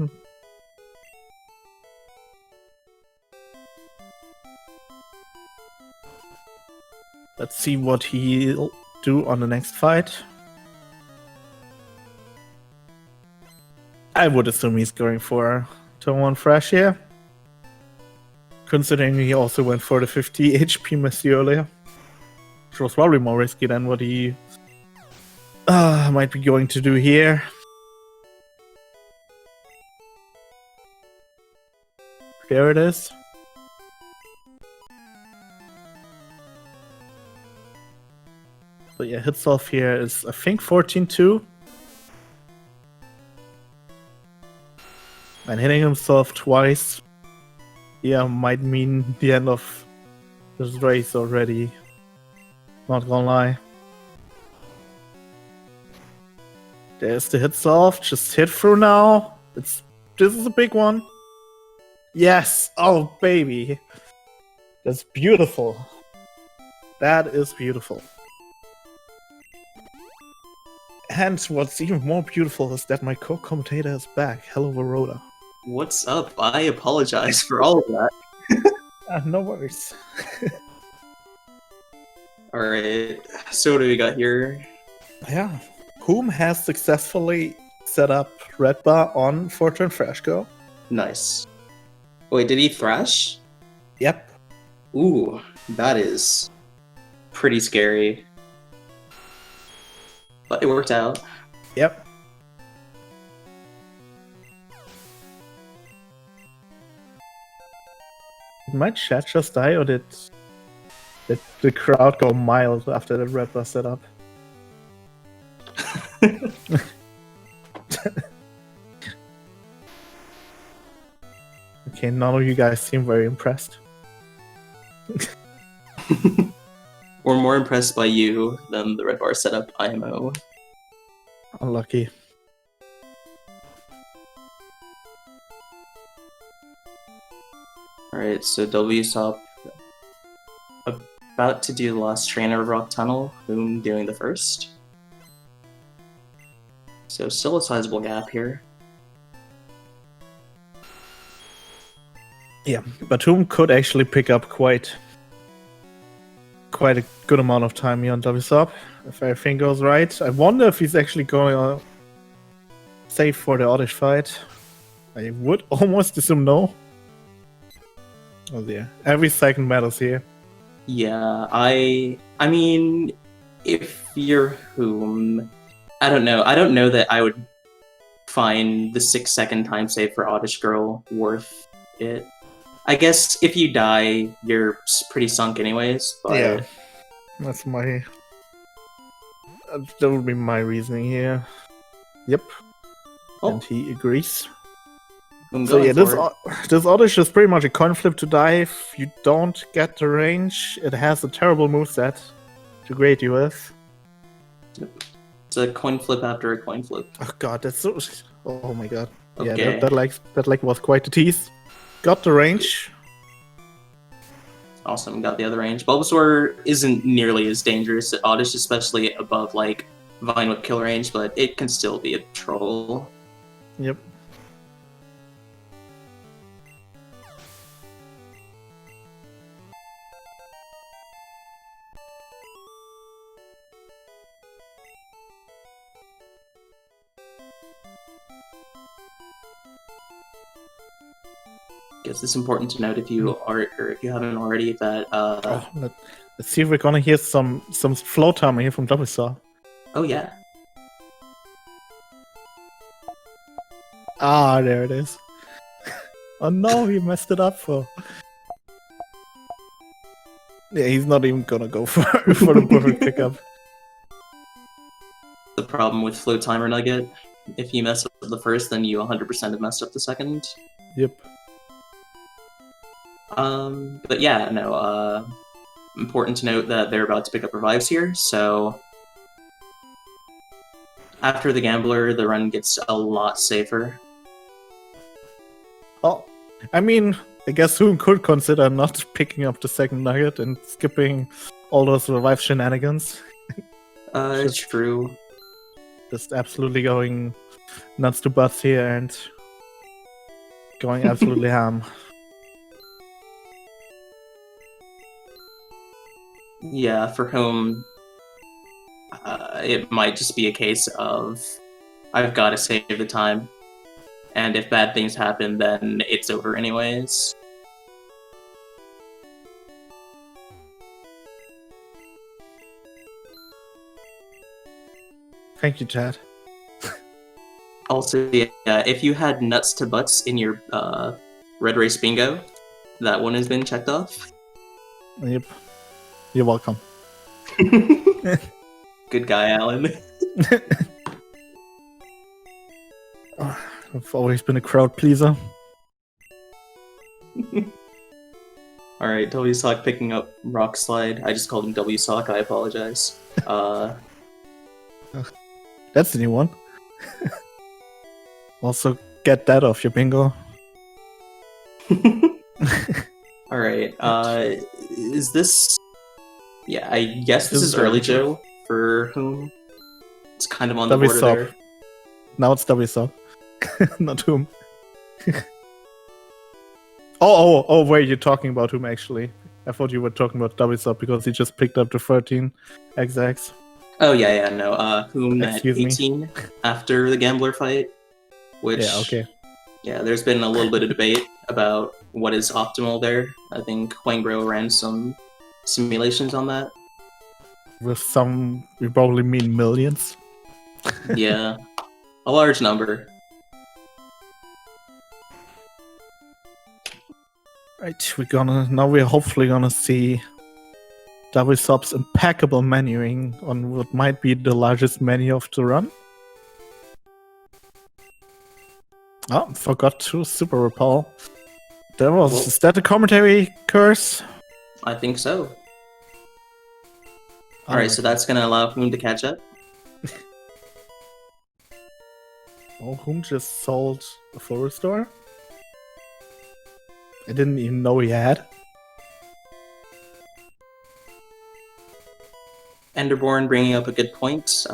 B: Let's see what he'll do on the next fight. I would assume he's going for turn 1 Fresh here, considering he also went for the 50 HP Messi earlier, which was probably more risky than what he might be going to do here. There it is. So yeah, hits off here is, I think, 14-2. And hitting himself twice, yeah, might mean the end of this race already. Not gonna lie. There's the hits off. Just hit through now. This is a big one. Yes! Oh, baby. That's beautiful. That is beautiful. And what's even more beautiful is that my co-commentator is back. Hello, Varota.
A: What's up? I apologize for all of that.
B: No worries.
A: Alright, so what do we got here?
B: Yeah. Whom has successfully set up red bar on 4-turn Fresh Go.
A: Nice. Wait, did he thrash?
B: Yep.
A: Ooh, that is pretty scary. But it worked out.
B: Yep. Did my chat just die, or did the crowd go mild after the red bar set up? Okay, none of you guys seem very impressed.
A: We're more impressed by you than the red bar setup IMO.
B: unlucky.
A: Alright, so Wsop about to do the last trainer of Rock Tunnel, Whom doing the first. So still a sizable gap here.
B: Yeah, but Whom could actually pick up quite a good amount of time here on Wsop, if everything goes right. I wonder if he's actually going to save for the Oddish fight. I would almost assume no. Oh dear, every second matters here.
A: Yeah, I mean, if you're Whom, I don't know. I don't know that I would find the 6-second time save for Oddish Girl worth it. I guess if you die, you're pretty sunk anyways, but...
B: Yeah, that's my... that would be my reasoning here. Yep.
A: Oh.
B: And he agrees.
A: So yeah,
B: this Oddish is pretty much a coin flip to die. If you don't get the range, it has a terrible moveset to grade you with.
A: It's a coin flip after a coin flip.
B: Oh god, that's so... oh my god.
A: Okay.
B: Yeah, that was quite a tease. Got the range.
A: Awesome, got the other range. Bulbasaur isn't nearly as dangerous as Oddish, especially above, like, Vine Whip kill range, but it can still be a troll.
B: Yep.
A: Guess it's important to note if you are, or if you haven't already, that
B: let's see if we're gonna hear some flow timer here from Wsop.
A: Oh yeah.
B: Ah, there it is. Oh no, he messed it up for. Yeah, he's not even gonna go for the perfect pickup.
A: The problem with flow timer nugget, if you mess up the first, then you 100% have messed up the second.
B: Yep.
A: But yeah, no, important to note that they're about to pick up revives here, so after the Gambler, the run gets a lot safer.
B: Oh, I mean, I guess Whom could consider not picking up the second nugget and skipping all those revive shenanigans.
A: It's true.
B: Just absolutely going nuts to butts here and going absolutely ham.
A: Yeah, for Whom, it might just be a case of I've got to save the time, and if bad things happen, then it's over anyways.
B: Thank you, Chad.
A: Also, yeah, if you had nuts to butts in your Red Race bingo, that one has been checked off.
B: Yep. You're welcome.
A: Good guy, Alan.
B: I've always been a crowd pleaser.
A: Alright, Wsock picking up Rock Slide. I just called him Wsock, I apologize.
B: That's the new one. Also, get that off your bingo.
A: Alright, is this... Yeah, I guess this is early Joe for Whom. It's kind of on the border there.
B: Now it's Wsop. Not Whom. Oh, wait, you're talking about Whom actually. I thought you were talking about Wsop because he just picked up the 13 XX.
A: Oh, yeah, no, Whom at
B: Excuse
A: 18 after the Gambler fight. Which,
B: yeah, okay.
A: Yeah, there's been a little bit of debate about what is optimal there. I think Huangbro ran some simulations on that.
B: With some, we probably mean millions.
A: Yeah, a large number.
B: Right, we're hopefully gonna see Wsop's impeccable menuing on what might be the largest menu of the run. Oh, forgot to super repel. Is that a commentary curse?
A: I think so. Alright, so that's gonna allow Whom to catch up.
B: Oh, whom just sold a floral store? I didn't even know he had.
A: Enderborn bringing up a good point.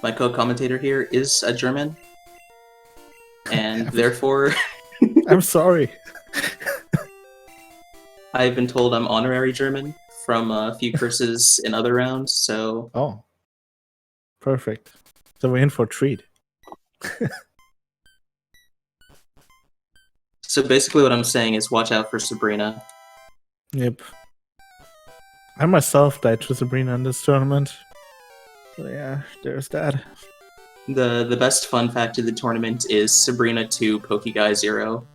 A: My co-commentator here is a German, and therefore
B: I'm sorry.
A: I've been told I'm honorary German from a few curses in other rounds, so...
B: Oh. Perfect. So we're in for a treat.
A: So basically what I'm saying is watch out for Sabrina.
B: Yep. I myself died to Sabrina in this tournament. So yeah, there's that.
A: The best fun fact of the tournament is Sabrina 2, Pokeguy 0.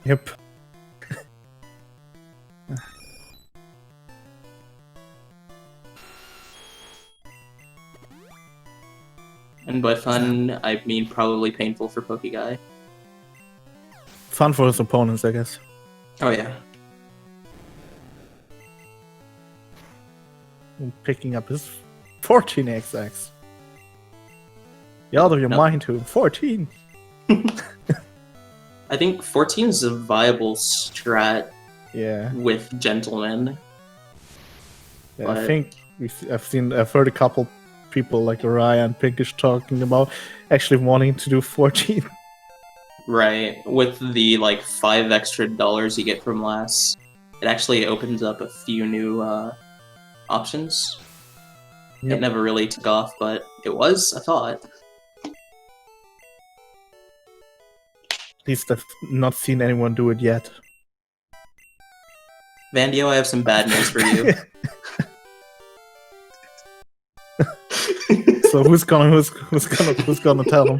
B: Yep.
A: And by fun, I mean probably painful for Pokeguy.
B: Fun for his opponents, I guess.
A: Oh yeah.
B: And picking up his 14XX. You're out of your mind to 14.
A: I think 14 is a viable strat.
B: Yeah.
A: With gentlemen.
B: Yeah, I think I've heard a couple people like Araya and Pinkish talking about actually wanting to do 14.
A: Right. With the like $5 extra you get from last, it actually opens up a few new options. Yep. It never really took off, but it was a thought.
B: At least I've not seen anyone do it yet.
A: Vandio, I have some bad news for you.
B: So who's gonna tell him?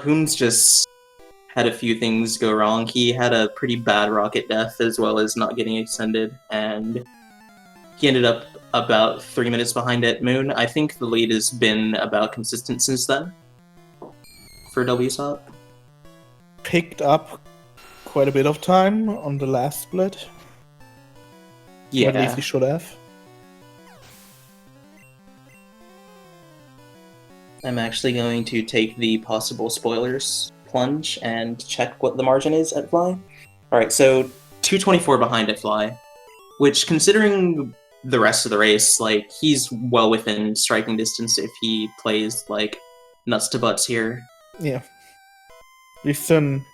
A: Whom's just had a few things go wrong. He had a pretty bad rocket death as well as not getting extended, and he ended up about 3 minutes behind at Moon. I think the lead has been about consistent since then for Wsop.
B: Picked up quite a bit of time on the last split.
A: Yeah.
B: Or at least he should have.
A: I'm actually going to take the possible spoilers plunge and check what the margin is at Fly. Alright, so 224 behind at Fly, which considering the rest of the race, like, he's well within striking distance if he plays, like, nuts to butts here.
B: Yeah. We've seen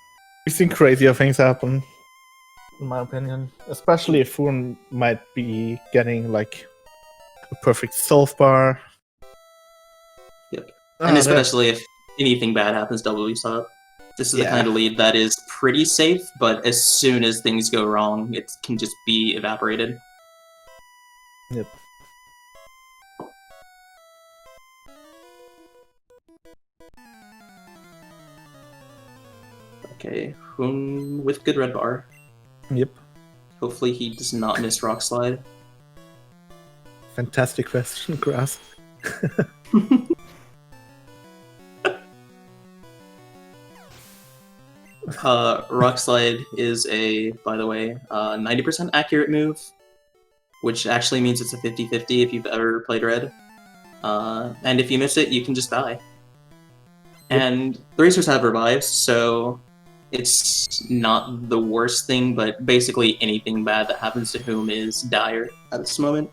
B: crazier things happen, in my opinion. Especially if Foon might be getting, like, a perfect self bar.
A: Yep. And especially if anything bad happens to Wsop. This is the kind of lead that is pretty safe, but as soon as things go wrong, it can just be evaporated.
B: Yep.
A: Okay, Hoon with good red bar.
B: Yep.
A: Hopefully he does not miss Rock Slide.
B: Fantastic question, Grass.
A: Rock Slide is a, by the way, 90% accurate move, which actually means it's a 50-50 if you've ever played Red. And if you miss it, you can just die. And the racers have revives, so it's not the worst thing, but basically anything bad that happens to whom is dire at this moment.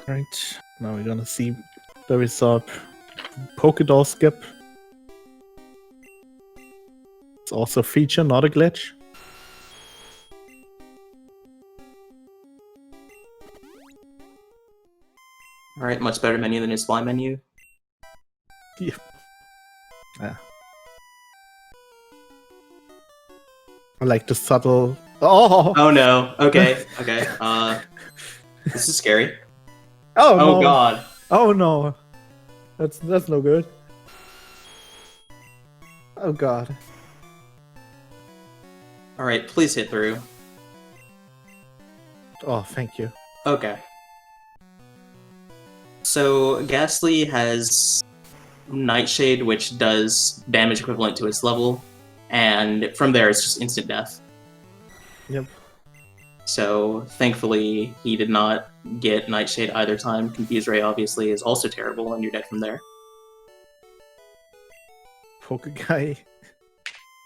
B: Right, now we're gonna see the result. Pokédoll skip. It's also a feature, not a glitch.
A: Alright, much better menu than his fly menu.
B: Yeah. Yeah. I like the subtle... Oh!
A: Oh no, okay, okay. This is scary.
B: Oh,
A: no.
B: Oh
A: God.
B: Oh no. That's no good. Oh god.
A: Alright, please hit through.
B: unlocked. Oh, thank you.
A: Okay. So Ghastly has Nightshade, which does damage equivalent to its level, and from there it's just instant death.
B: Yep.
A: So thankfully he did not get Nightshade either time. Confuse Ray obviously is also terrible, and you're dead from there.
B: Poke guy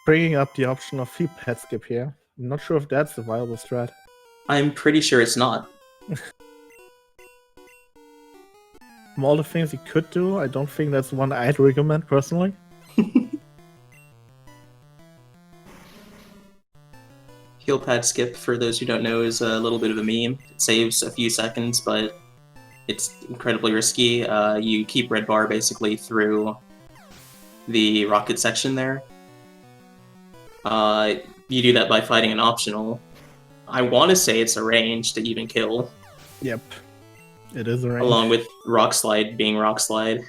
B: bringing up the option of free pet skip here. I'm not sure if that's a viable strat.
A: I'm pretty sure it's not.
B: From all the things you could do, I don't think that's one I'd recommend personally.
A: Heal pad skip, for those who don't know, is a little bit of a meme. It saves a few seconds, but it's incredibly risky. You keep red bar basically through the rocket section there. You do that by fighting an optional. I want to say it's a range to even kill.
B: Yep. It is a range.
A: Along with Rock Slide being Rock Slide.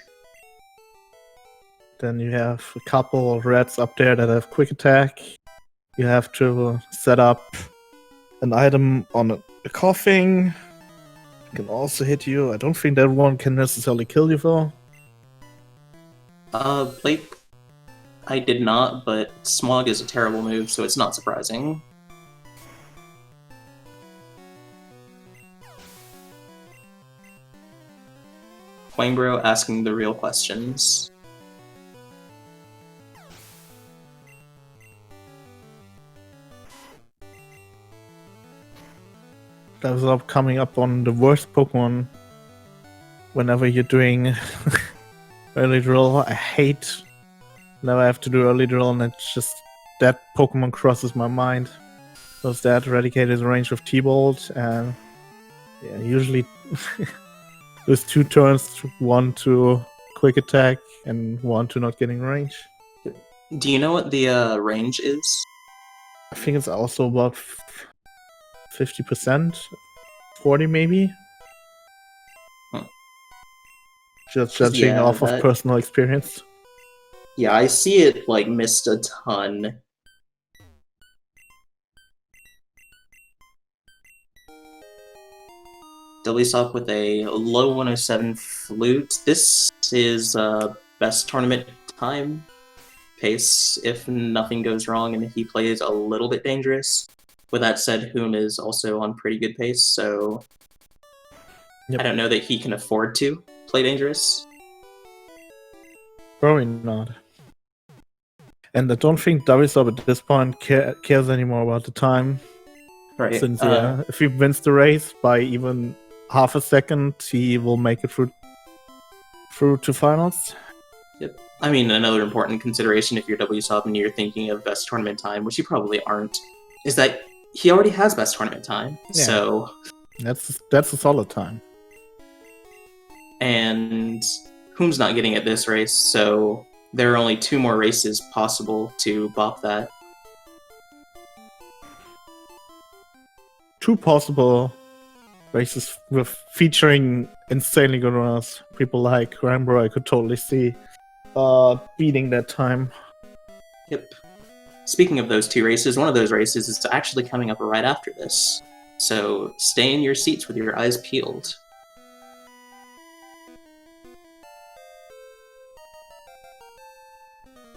B: Then you have a couple of reds up there that have quick attack. You have to set up an item on a coughing. It can also hit you. I don't think that one can necessarily kill you though.
A: Blake, I did not, but Smog is a terrible move, so it's not surprising. Quangbro asking the real questions.
B: That was up coming up on the worst Pokemon whenever you're doing early drill. I hate whenever I have to do early drill and it's just that Pokemon crosses my mind. Because that Eradicate is a range of T-Bolt and yeah, usually there's 2 turns, 1 to quick attack and 1 to not getting range.
A: Do you know what the range is?
B: I think it's also about 50%, 40 maybe.
A: Huh.
B: Just judging off of personal experience.
A: Yeah, I see it like missed a ton. Wsop with a low 107 flute. This is best tournament time pace if nothing goes wrong and if he plays a little bit dangerous. With that said, Whom is also on pretty good pace, so
B: yep.
A: I don't know that he can afford to play dangerous.
B: Probably not. And I don't think Wsop at this point cares anymore about the time.
A: Right.
B: Since if he wins the race by even half a second, he will make it through to finals.
A: Yep. I mean, another important consideration if you're Wsop and you're thinking of best tournament time, which you probably aren't, is that he already has best tournament time. Yeah. So
B: that's a solid time.
A: And Whom's not getting at this race, so there are only 2 more races possible to bop that.
B: 2 possible races with featuring insanely good runners. People like Rambo, I could totally see beating that time.
A: Yep. Speaking of those 2 races, one of those races is actually coming up right after this. So stay in your seats with your eyes peeled.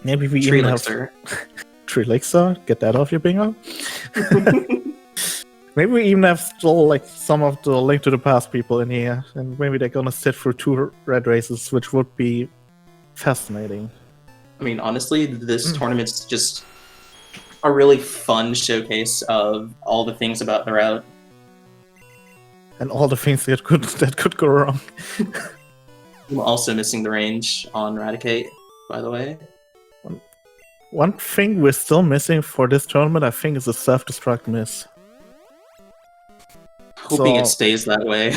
B: Maybe we even have Trelixer. Get that off your bingo. Maybe we even have still like some of the Link to the Past people in here, and maybe they're gonna sit through 2 red races, which would be fascinating.
A: I mean, honestly, this tournament's just a really fun showcase of all the things about the route.
B: And all the things that could go wrong.
A: I'm also missing the range on Eradicate, by the way.
B: One thing we're still missing for this tournament, I think, is a self-destruct miss.
A: Hoping it stays that way.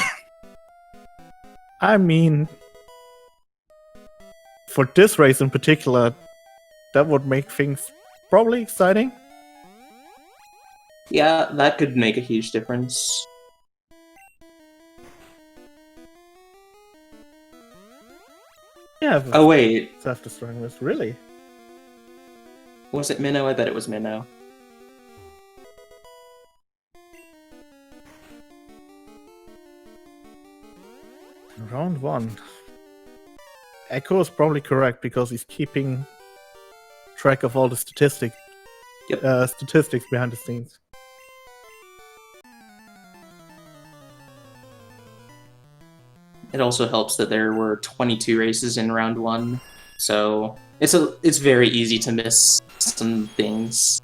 B: I mean, for this race in particular, that would make things probably exciting.
A: Yeah, that could make a huge difference.
B: Yeah.
A: Oh wait.
B: Self-destruct miss, really?
A: Was it Minnow? I bet it was Minnow.
B: Round 1. Echo is probably correct because he's keeping track of all the statistics behind the scenes.
A: It also helps that there were 22 races in round 1, so it's very easy to miss some things.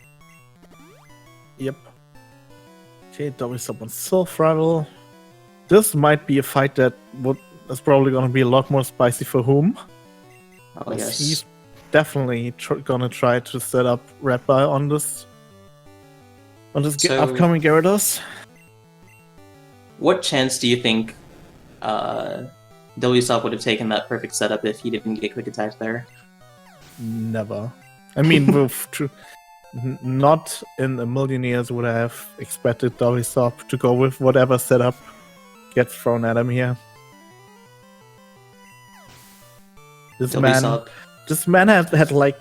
B: Yep. Okay, Wsop on Self Rival. This might be a fight that is probably going to be a lot more spicy for Whom.
A: Oh yes.
B: He's definitely gonna try to set up Red Bar on this upcoming Gyarados.
A: What chance do you think Wsop would have taken that perfect setup if he didn't get quick attack there?
B: Never. I mean, not in a million years would I have expected Wsop to go with whatever setup gets thrown at him here. This man had like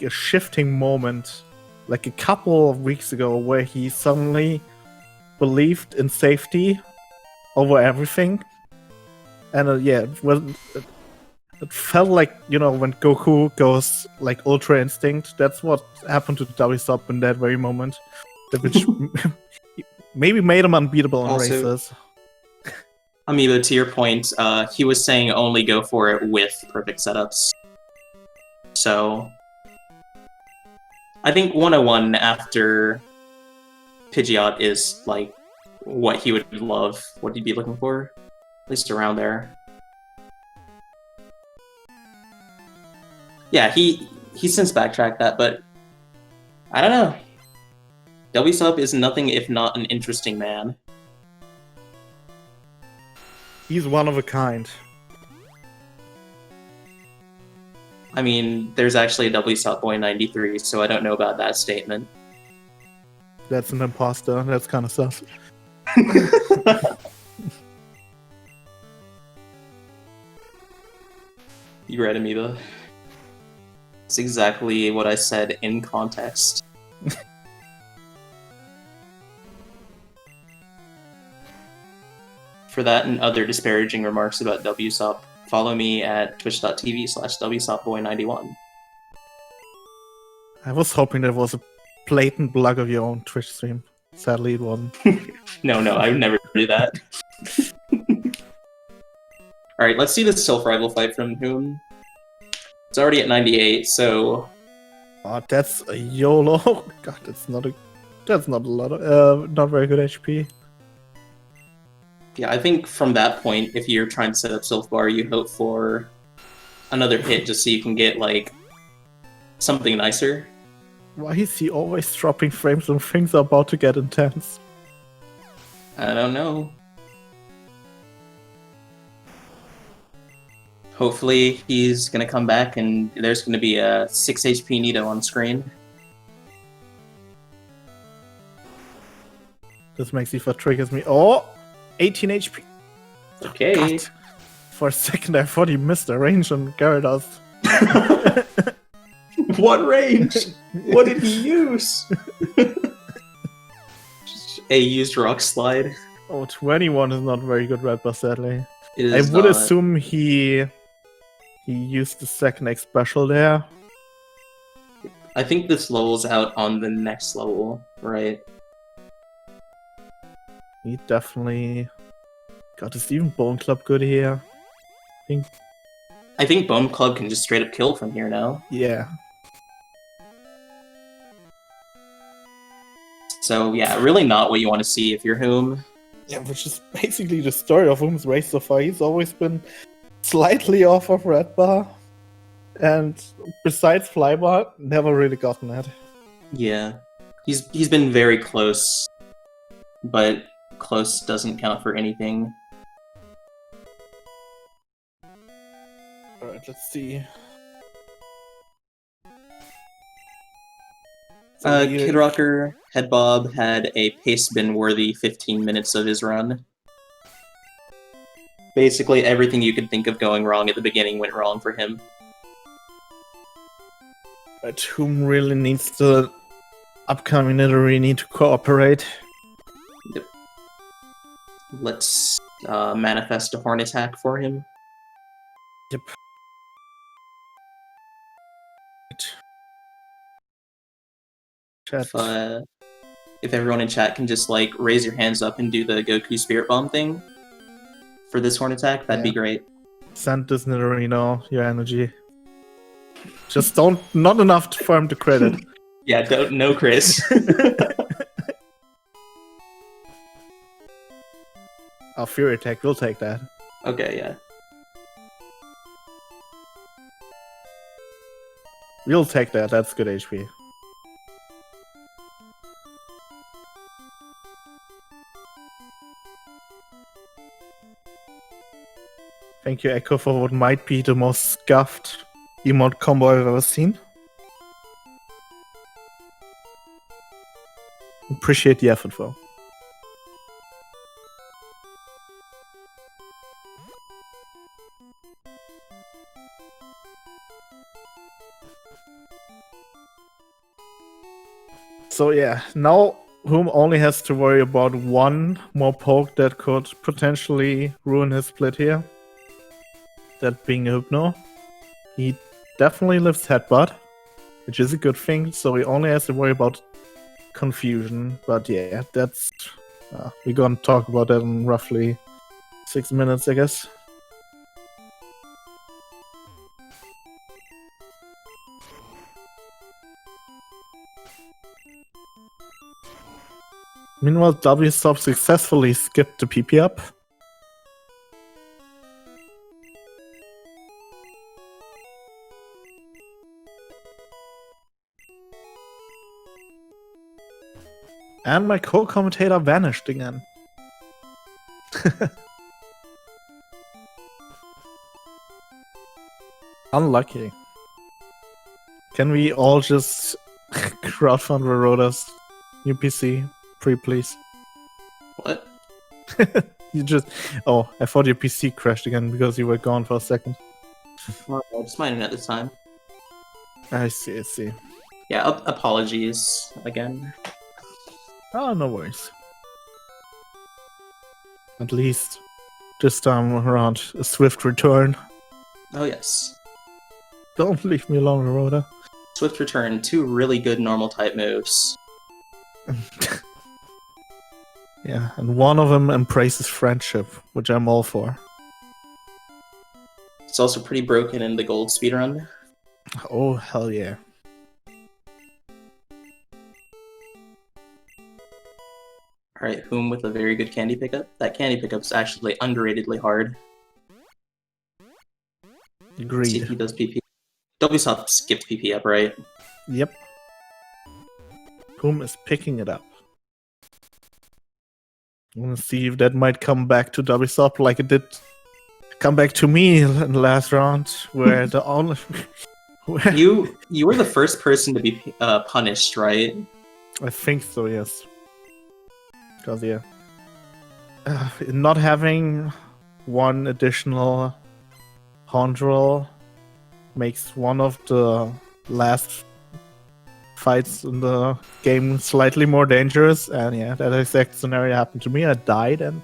B: a shifting moment, like a couple of weeks ago, where he suddenly believed in safety over everything, and it felt like, you know, when Goku goes like Ultra Instinct. That's what happened to Wsop in that very moment, which maybe made him unbeatable in races.
A: Amiibo, to your point, he was saying only go for it with perfect setups. So, I think 101 after Pidgeot is like what he would love, what he'd be looking for, at least around there. Yeah, he since backtracked that, but I don't know. Wsop is nothing if not an interesting man.
B: He's one of a kind.
A: I mean, there's actually a Wsopboy91, so I don't know about that statement.
B: That's an imposter. That's kind of sus.
A: You read Amiibo? It's exactly what I said in context. For that and other disparaging remarks about Wsop, follow me at twitch.tv/Wsopboy91.
B: I was hoping there was a blatant plug of your own Twitch stream. Sadly, it wasn't.
A: No, I would never do that. Alright, let's see this self-rival fight from Whom. It's already at 98, so...
B: Oh, that's a YOLO. God, that's not a lot of... not very good HP.
A: Yeah, I think from that point, if you're trying to set up Self Bar, you hope for another hit just so you can get, like, something nicer.
B: Why is he always dropping frames when things are about to get intense?
A: I don't know. Hopefully he's gonna come back and there's gonna be a 6 HP Nido on screen.
B: This makes Eva triggers me. Oh! 18 HP.
A: Okay.
B: God. For a second I thought he missed the range on Gyarados.
A: What range? What did he use? A used Rock Slide.
B: Oh, 21 is not very good Red Bar, sadly.
A: I
B: would assume he used the second X special there.
A: I think this level's out on the next level, right?
B: He definitely got his even Bone Club good here.
A: I think Bone Club can just straight up kill from here now.
B: Yeah.
A: So yeah, really not what you want to see if you're Whom.
B: Yeah, which is basically the story of Whom's race so far. He's always been slightly off of Red Bar, and besides Flybar, never really gotten it.
A: Yeah, he's been very close, but close doesn't count for anything.
B: Alright, let's see.
A: Kid Rocker Headbob had a pace bin worthy 15 minutes of his run. Basically everything you could think of going wrong at the beginning went wrong for him.
B: But Whom really needs the upcoming Nidorini to cooperate?
A: Yep. Let's manifest a horn attack for him.
B: Yep. Chat.
A: If everyone in chat can just like raise your hands up and do the Goku Spirit Bomb thing for this horn attack, that'd be great.
B: Send this Nidorino your energy. Just not enough for him to credit.
A: Yeah, no, Chris.
B: Our Fury attack will take that.
A: Okay, yeah.
B: We'll take that. That's good HP. Thank you, Echo, for what might be the most scuffed emote combo I've ever seen. Appreciate the effort, though. So yeah, now Whom only has to worry about one more poke that could potentially ruin his split here. That being Hypno. He definitely lives Headbutt, which is a good thing, so he only has to worry about confusion. But yeah, that's... we're gonna talk about that in roughly 6 minutes, I guess. Meanwhile, Wsop successfully skipped the PP up. And my co-commentator vanished again. Unlucky. Can we all just crowdfund Rhoda's new PC? Please.
A: What?
B: You just... Oh, I thought your PC crashed again because you were gone for a second.
A: Well, just mine at the time.
B: I see.
A: Yeah, apologies again.
B: Oh, no worries. At least this time around, a swift return.
A: Oh yes.
B: Don't leave me alone, Rhoda.
A: Swift return, 2 really good normal type moves.
B: Yeah, and one of them embraces friendship, which I'm all for.
A: It's also pretty broken in the gold speedrun.
B: Oh, hell yeah.
A: Alright, Whom with a very good candy pickup. That candy pickup is actually underratedly hard.
B: Agreed.
A: See if he does PP. Wsop skipped PP up, right?
B: Yep. Whom is picking it up. I'm gonna see if that might come back to Wsop like it did come back to me in the last round, where the only...
A: You were the first person to be punished, right?
B: I think so, yes. Because, yeah. Not having one additional Hondrel makes one of the last fights in the game slightly more dangerous, and yeah, that exact scenario happened to me. I died, and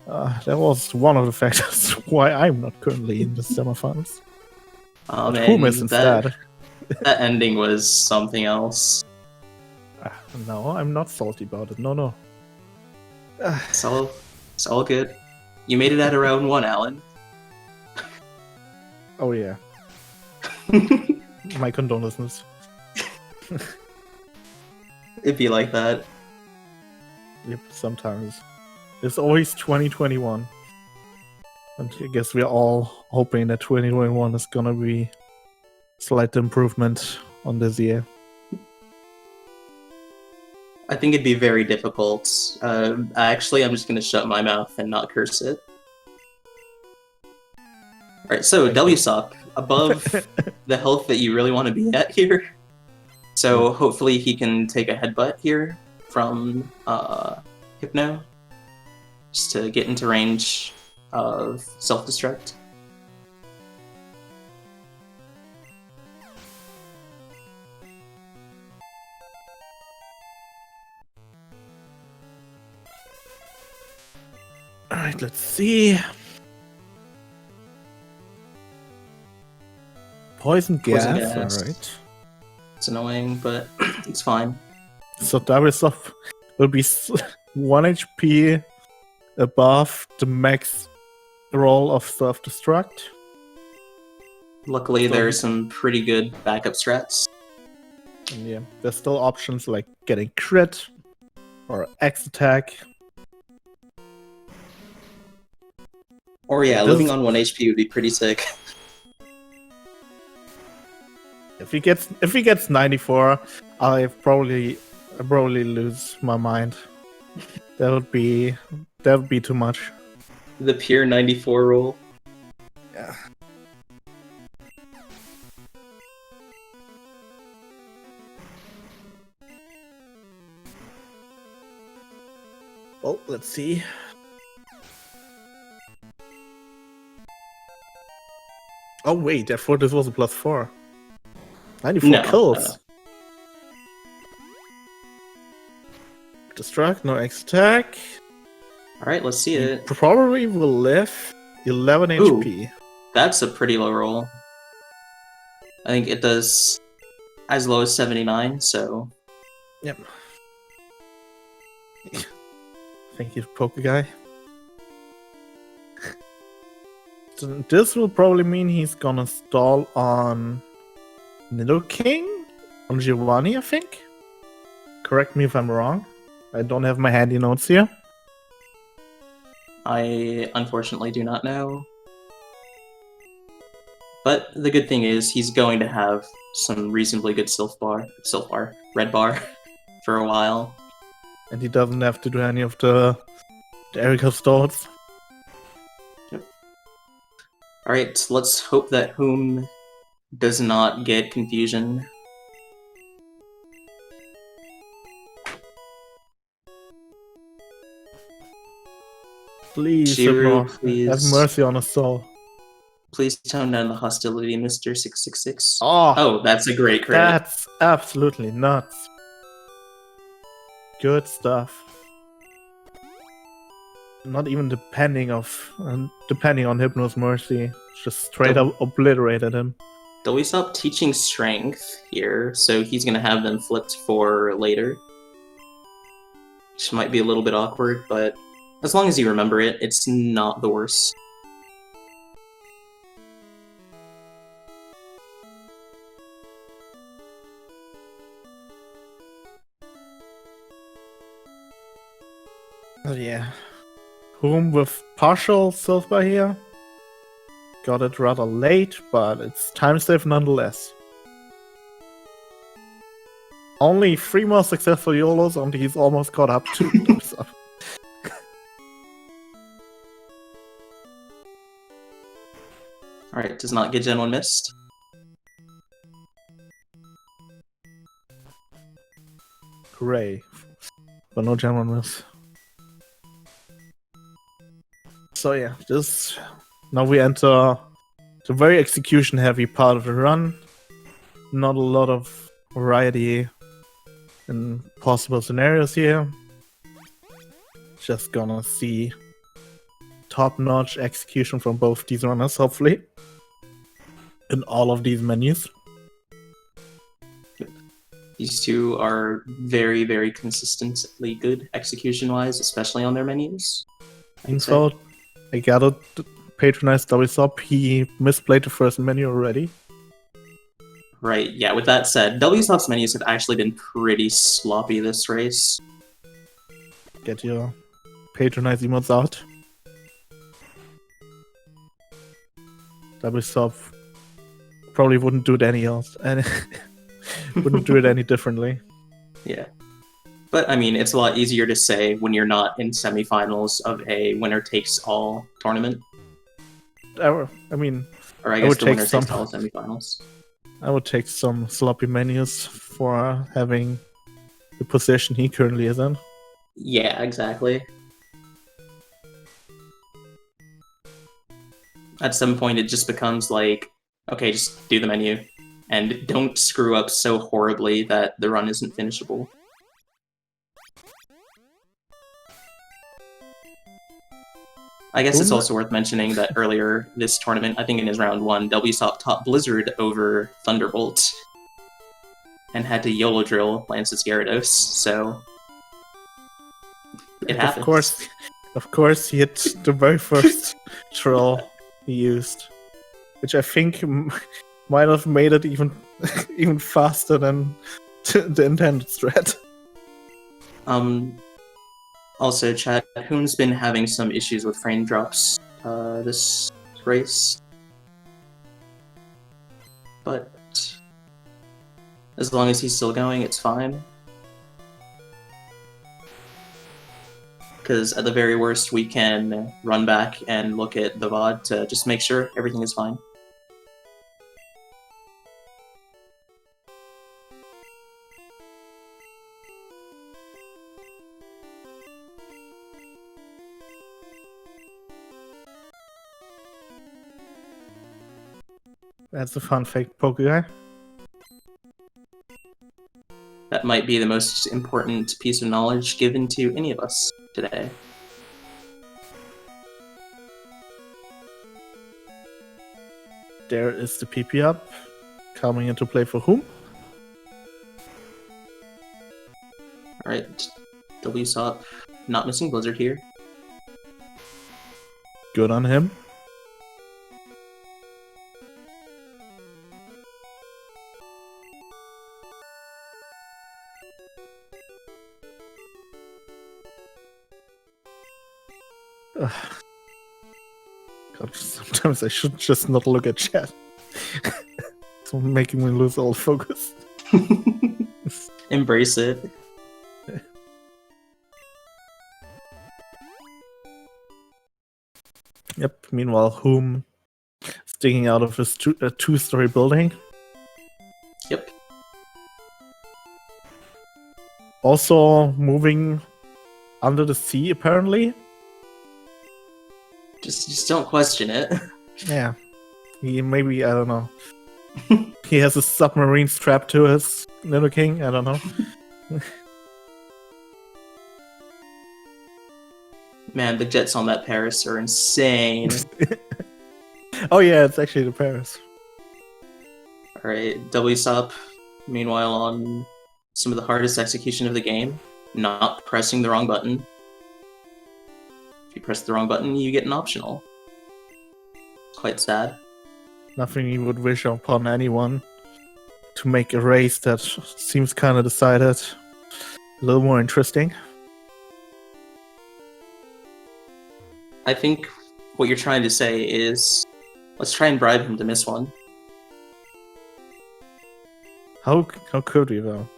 B: that was one of the factors why I'm not currently in the semifinals. Whom is instead.
A: That ending was something else.
B: No, I'm not salty about it. No.
A: It's all good. You made it out of round 1, Alan.
B: Oh yeah. My condolences.
A: It'd be like that.
B: Yep, sometimes. It's always 2021. And I guess we're all hoping that 2021 is gonna be slight improvement on this year.
A: I think it'd be very difficult. Actually, I'm just gonna shut my mouth and not curse it. Alright, so Wsop, above the health that you really want to be at here. So hopefully he can take a headbutt here from Hypno, just to get into range of self-destruct.
B: Alright, let's see. Poison gas, alright.
A: It's annoying, but it's fine.
B: So Wsop will be 1 HP above the max roll of self-destruct.
A: Luckily, there are some pretty good backup strats.
B: And yeah, there's still options like getting crit or X attack.
A: Or yeah, living on 1 HP would be pretty sick.
B: If he gets 94, I probably lose my mind. That would be too much.
A: The pure 94 roll.
B: Yeah. Oh, let's see. Oh wait, I thought this was a +4. 94 kills. Destruct, no X attack.
A: Alright, let's see it.
B: Probably will live 11 HP.
A: That's a pretty low roll. I think it does as low as 79, so...
B: Yep. Thank you, Poke Guy. So this will probably mean he's gonna stall on Nidoking? On Giovanni, I think? Correct me if I'm wrong. I don't have my handy notes here.
A: I unfortunately do not know. But the good thing is he's going to have some reasonably good red bar for a while.
B: And he doesn't have to do any of the Erica stalls.
A: Yep. Alright, let's hope that Whom does not get confusion.
B: Please,
A: Jiru, please.
B: Have mercy on us all.
A: Please tone down the hostility, Mr. 666.
B: Oh,
A: that's a great crit.
B: That's absolutely nuts. Good stuff. Not even depending on Hypno's mercy, just straight up obliterated him.
A: Wsop teaching strength here, so he's gonna have them flipped for later. Which might be a little bit awkward, but as long as you remember it, it's not the worst.
B: Oh yeah. Whom with partial silver here. Got it rather late, but it's time save nonetheless. Only 3 more successful YOLOs and he's almost caught up to Wsop.
A: Alright, does not get Gen 1 missed.
B: Hooray. But no Gen 1 miss. So yeah, now we enter the very execution heavy part of the run. Not a lot of variety in possible scenarios here. Just gonna see top-notch execution from both these runners, hopefully. In all of these menus.
A: These two are very, very consistently good execution-wise, especially on their menus.
B: So, I gotta patronize Wsop. He misplayed the first menu already.
A: Right, yeah, with that said, Wsop's menus have actually been pretty sloppy this race.
B: Get your patronize emotes out. Wsop probably wouldn't do it any else, and wouldn't do it any differently.
A: Yeah. But, I mean, it's a lot easier to say when you're not in semifinals of a winner-takes-all tournament.
B: I mean...
A: Or I guess the winner-takes-all semifinals.
B: I would take some sloppy menus for having the position he currently is in.
A: Yeah, exactly. At some point, it just becomes like, okay, just do the menu. And don't screw up so horribly that the run isn't finishable. I guess it's also worth mentioning that earlier this tournament, I think in his round 1, Wsop top Blizzard over Thunderbolt and had to YOLO drill Lance's Gyarados, so it happens.
B: Of course, he hit the very first troll he used, which I think might have made it even faster than the intended strat.
A: Also, chat, Hoon's been having some issues with frame drops this race. But as long as he's still going, it's fine. Because at the very worst, we can run back and look at the VOD to just make sure everything is fine.
B: That's a fun fact, Pokeguy.
A: That might be the most important piece of knowledge given to any of us today.
B: There is the PP up, coming into play for whom?
A: Alright, Wsop not missing Blizzard here.
B: Good on him. God, sometimes I should just not look at chat. It's making me lose all focus.
A: Embrace it.
B: Yep, meanwhile, Whom sticking out of his two-story building.
A: Yep.
B: Also moving under the sea, apparently.
A: Just don't question it.
B: Yeah. Maybe, I don't know. He has a submarine strapped to his little king, I don't know.
A: Man, the jets on that Paris are insane.
B: Oh yeah, it's actually the Paris.
A: Alright, Wsop, meanwhile on some of the hardest execution of the game, not pressing the wrong button. If you press the wrong button, you get an optional. Quite sad.
B: Nothing you would wish upon anyone to make a race that seems kind of decided a little more interesting.
A: I think what you're trying to say is, let's try and bribe him to miss one.
B: How could we though?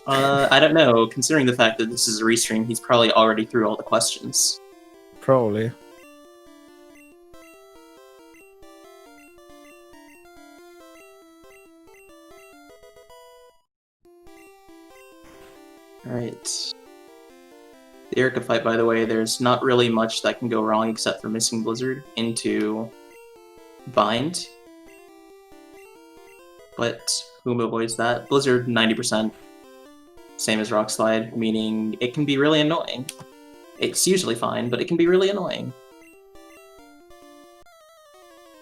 A: I don't know. Considering the fact that this is a restream, he's probably already through all the questions.
B: Probably.
A: Alright. The Erica fight, by the way, there's not really much that can go wrong except for missing Blizzard into Bind. But whom avoids that? Blizzard, 90%. Same as Rock Slide, meaning it can be really annoying. It's usually fine, but it can be really annoying.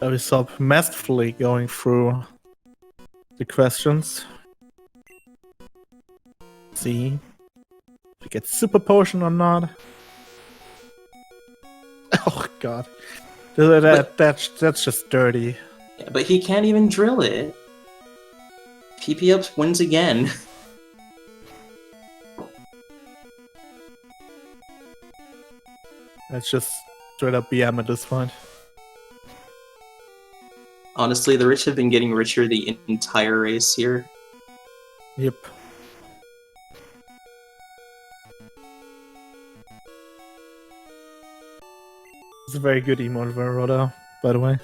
B: Wsop masterfully going through the questions. See if we get super potion or not. Oh god, that's just dirty.
A: Yeah, but he can't even drill it. PP ups wins again.
B: That's just straight up BM at this point.
A: Honestly, the rich have been getting richer the entire race here.
B: Yep. It's a very good emote Veroda, by the way.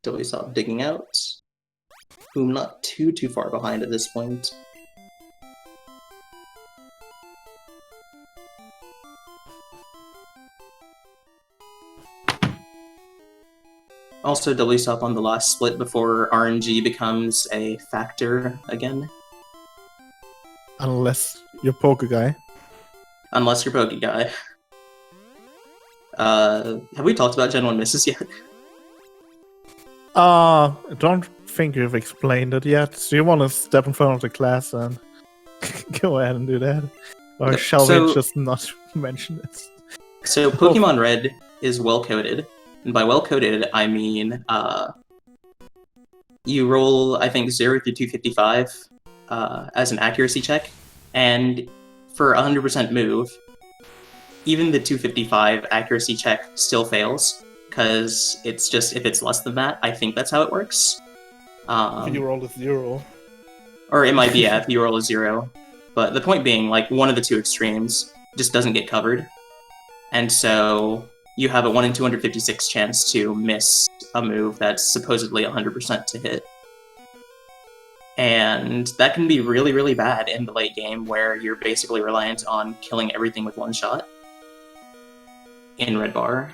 A: Wsop digging out. Boom, not too far behind at this point. Also, Wsop on the last split before RNG becomes a factor again.
B: Unless you're Poke Guy.
A: Unless you're Poke Guy. Have we talked about Gen 1 misses yet?
B: I don't think you've explained it yet. Do you want to step in front of the class and go ahead and do that? Or shall we just not mention it?
A: So, Pokemon Red is well-coded. And by well-coded, I mean, you roll, I think, 0 through 255 as an accuracy check. And for 100% move, even the 255 accuracy check still fails. Because it's just, if it's less than that, I think that's how it works.
B: If you roll a 0.
A: Or it might be, yeah, if you roll a 0. But the point being, like, one of the two extremes just doesn't get covered. And so you have a 1 in 256 chance to miss a move that's supposedly 100% to hit. And that can be really, really bad in the late game where you're basically reliant on killing everything with one shot in Red Bar.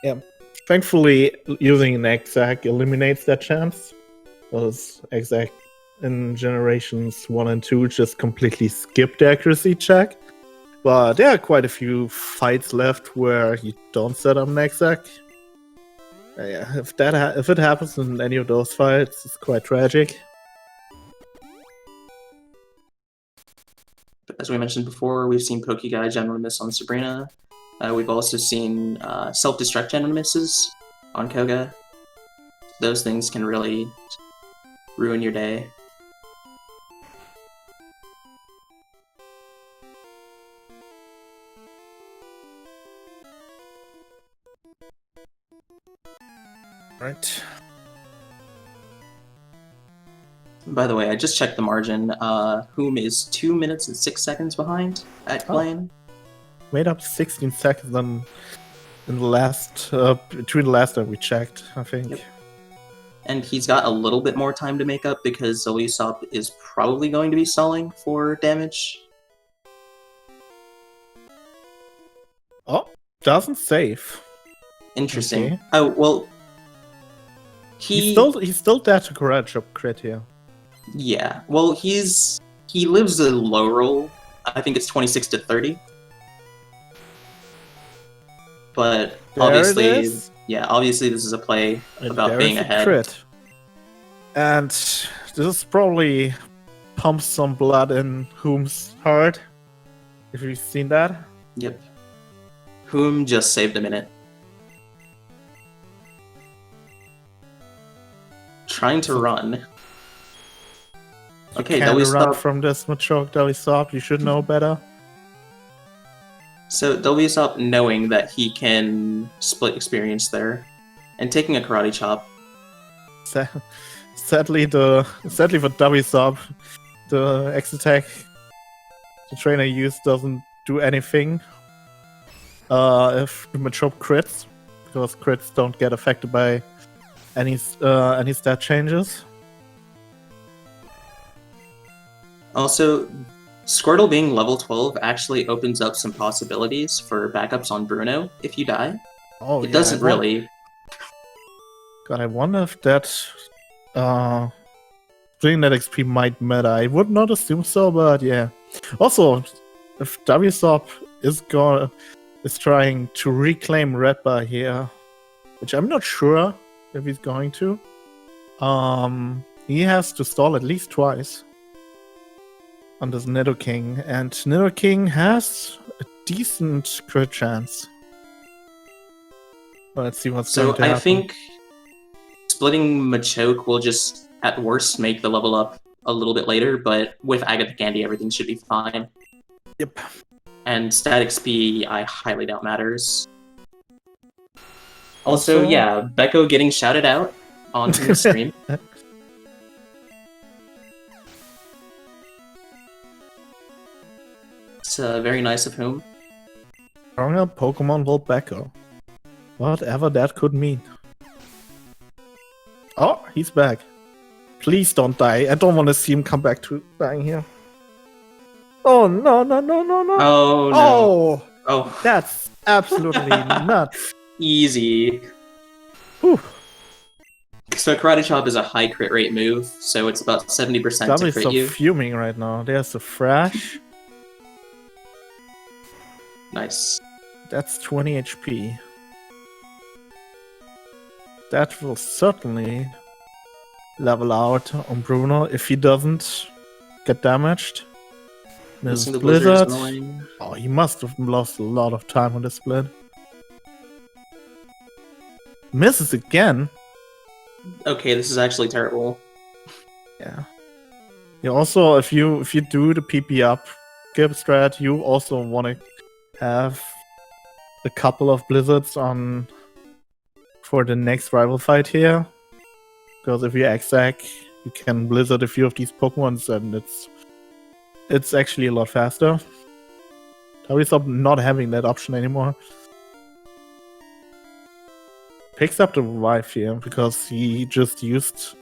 B: Yeah. Thankfully, using an Exact eliminates that chance. Because Exact in Generations 1 and 2 just completely skipped the accuracy check. But there are quite a few fights left where you don't set up an Exact. Yeah, if it happens in any of those fights, it's quite tragic.
A: As we mentioned before, we've seen Pokeguy general miss on Sabrina. We've also seen self-destruct general misses on Koga. Those things can really ruin your day.
B: Right.
A: By the way, I just checked the margin. Whom is 2 minutes and 6 seconds behind at Blaine.
B: Made up 16 seconds in the last between the last time we checked, I think.
A: Yep. And he's got a little bit more time to make up because Wsop is probably going to be stalling for damage.
B: Oh, doesn't save.
A: Interesting.
B: Okay.
A: Oh well,
B: he's still there to crit here.
A: Yeah. Well, he lives a low roll. I think it's 26 to 30. But obviously, obviously this is a play about being ahead.
B: Crit. And this probably pumps some blood in Whom's heart. If you've seen that.
A: Yep. Whom just saved a minute. Trying to run. Okay,
B: can't run from this Machoke Wsop. You should know better.
A: So Wsop knowing that he can split experience there, and taking a karate chop.
B: Sadly for Wsop, the X attack the trainer used doesn't do anything. If the Machoke crits, because crits don't get affected by any stat changes.
A: Also, Squirtle being level 12 actually opens up some possibilities for backups on Bruno if you die.
B: Oh,
A: it doesn't really.
B: God, I wonder if that doing that XP might matter. I would not assume so, but yeah. Also, if Wsop is trying to reclaim Red Bar here, which I'm not sure if he's going to, he has to stall at least twice on this Nidoking, and Nidoking has a decent crit chance. Well, let's see what's going to happen. So I
A: think splitting Machoke will just, at worst, make the level up a little bit later, but with Agatha Candy, everything should be fine.
B: Yep.
A: And stat XP, I highly doubt matters. Also, yeah, Becco getting shouted out on the stream. It's very nice of him.
B: Stronger Pokemon will Becco. Whatever that could mean. Oh, he's back. Please don't die. I don't want to see him come back to dying here. Oh, no.
A: Oh, no.
B: Oh, that's absolutely nuts.
A: Easy.
B: Whew.
A: So Karate Chop is a high crit rate move, so it's about 70% to crit
B: so
A: you.
B: fuming right now. There's a Thrash.
A: Nice.
B: That's 20 HP. That will certainly level out on Bruno if he doesn't get damaged. Misses Blizzard. Oh, he must have lost a lot of time on the split. Misses again.
A: Okay, this is actually terrible.
B: Yeah. You also, if you do the PP up skip strat, you also want to have a couple of blizzards on for the next rival fight here. Because if you exact, you can blizzard a few of these Pokemons, and it's actually a lot faster. Wsop not having that option anymore. Picks up the revive here because he just used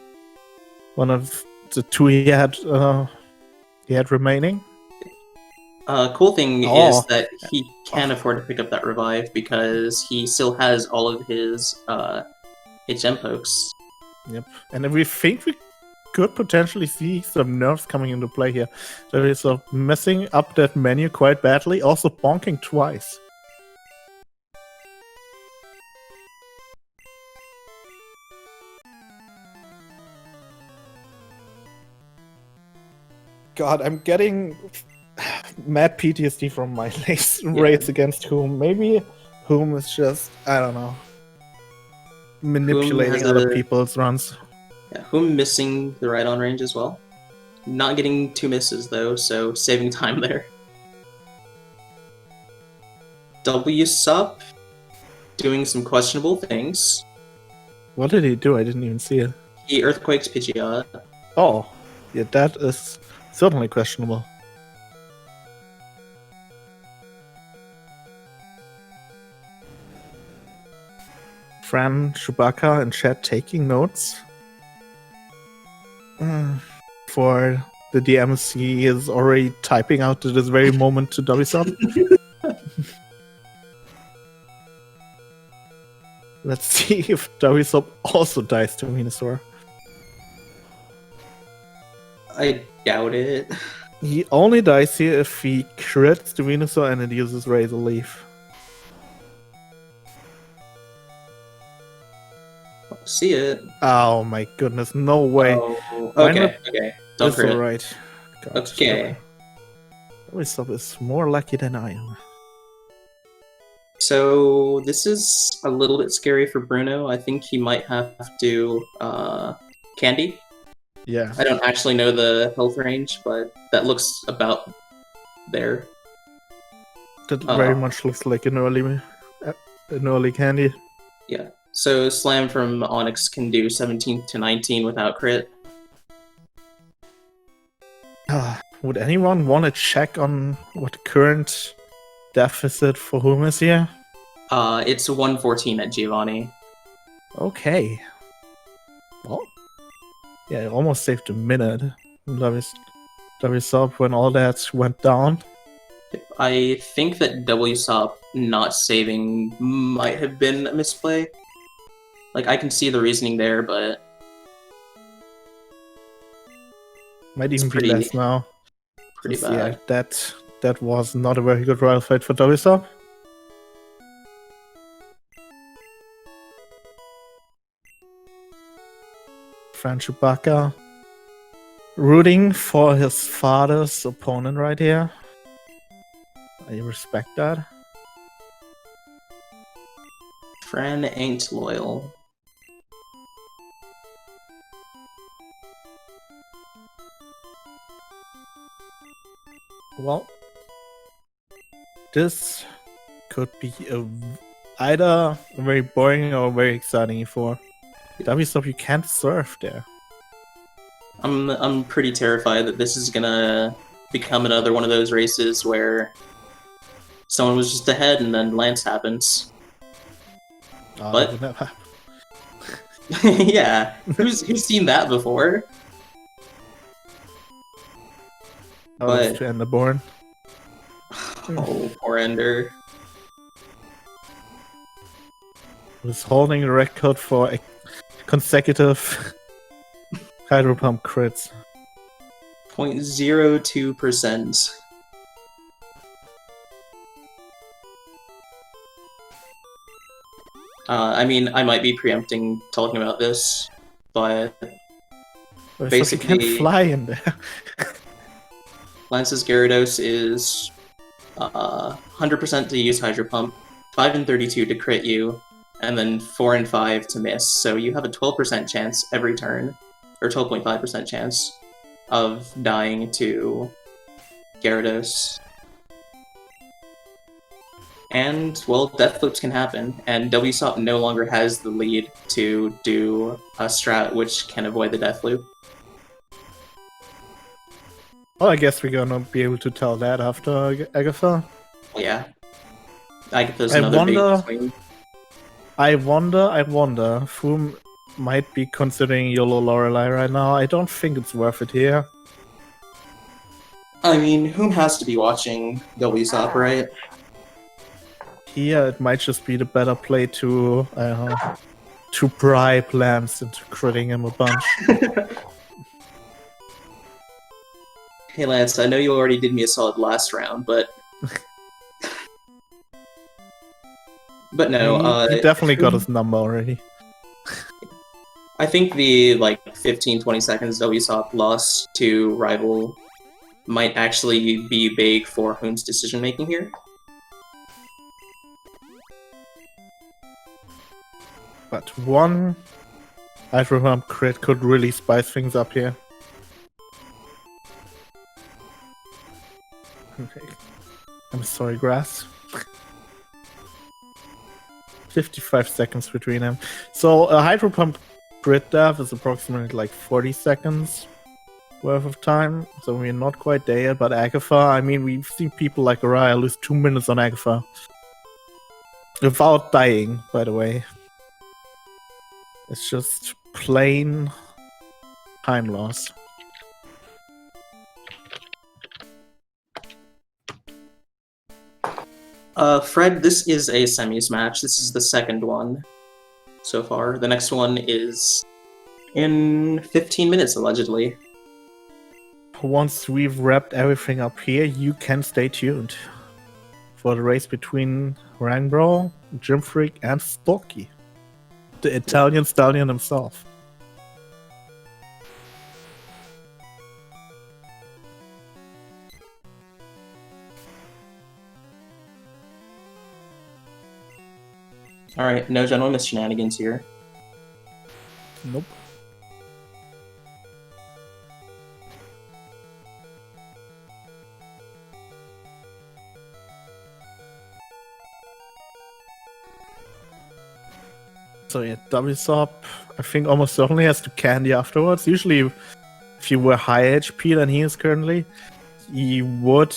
B: one of the two he had remaining.
A: Cool thing is that he can afford to pick up that revive because he still has all of his HM pokes.
B: Yep, and we think we could potentially see some nerfs coming into play here. So he's messing up that menu quite badly, also bonking twice. God, I'm getting mad PTSD from my race against Whom. Maybe Whom is just, I don't know, manipulating other people's runs.
A: Yeah, Whom missing the right on range as well. Not getting 2 misses though, so saving time there. Wsop doing some questionable things.
B: What did he do? I didn't even see it.
A: He earthquakes Pidgeot.
B: Oh, yeah, that is certainly questionable. Fran, Chewbacca, and chat taking notes. For the DMC is already typing out at this very moment to Wsop. Let's see if Wsop also dies to Venusaur.
A: I doubt it.
B: He only dies here if he crits the Venusaur and it uses Razor Leaf.
A: See it.
B: Oh my goodness, no way.
A: Oh, okay. Don't crit.
B: Alright.
A: Okay.
B: Wsop is more lucky than I am.
A: So this is a little bit scary for Bruno. I think he might have to Candy.
B: Yeah.
A: I don't actually know the health range, but that looks about there.
B: That very much looks like an early Candy.
A: Yeah. So Slam from Onyx can do 17 to 19 without crit.
B: Would anyone want to check on what the current deficit for Whom is here?
A: It's 114 at Giovanni.
B: Okay. Well, yeah, it almost saved a minute. Wsop when all that went down.
A: I think that Wsop not saving might have been a misplay. Like, I can see the reasoning there, but...
B: Might even be less now.
A: Pretty bad.
B: Yeah, that was not a very good rival fight for Wsop. Fran Chewbacca rooting for his father's opponent right here. I respect that.
A: Fran ain't loyal.
B: Well, this could be either very boring or very exciting for Wsop. You can't surf there.
A: I'm pretty terrified that this is gonna become another one of those races where someone was just ahead and then Lance happens. But yeah, who's seen that before?
B: But to end the board.
A: Oh, poor Ender.
B: Who's holding the record for consecutive Hydro Pump crits.
A: 0.02%. I mean, I might be preempting talking about this, but basically,
B: you can't fly in there.
A: Lance's Gyarados is 100% to use Hydro Pump, 5 and 32 to crit you, and then 4 and 5 to miss. So you have a 12% chance every turn, or 12.5% chance of dying to Gyarados. And, well, death loops can happen, and Wsop no longer has the lead to do a strat which can avoid the death loop.
B: Well, I guess we're gonna be able to tell that after Agatha.
A: Yeah. Agatha's another big swing.
B: I wonder who might be considering YOLO Lorelei right now. I don't think it's worth it here.
A: I mean, whom has to be watching Wsop, right?
B: Here, it might just be the better play to, I don't know, to bribe Lance into critting him a bunch.
A: Hey Lance, I know you already did me a solid last round, but... but no,
B: he definitely got his number already.
A: I think the, 15-20 seconds Wsop lost to Rival might actually be big for Whom's decision-making here.
B: But one Hydro Pump crit could really spice things up here. Okay. I'm sorry, Grass. 55 seconds between them. So a Hydro Pump crit death is approximately 40 seconds worth of time. So we're not quite there yet, but Agatha, I mean, we've seen people like Araya lose 2 minutes on Agatha. Without dying, by the way. It's just plain time loss.
A: Fred, this is a semis match. This is the second one so far. The next one is in 15 minutes, allegedly.
B: Once we've wrapped everything up here, you can stay tuned for the race between Rangbro, Gym Freak, and Storky. The Italian stallion himself.
A: Alright, no Wh0mis shenanigans here.
B: Nope. So yeah, Wsop, I think almost certainly has to candy afterwards. Usually, if you were high HP than he is currently, he would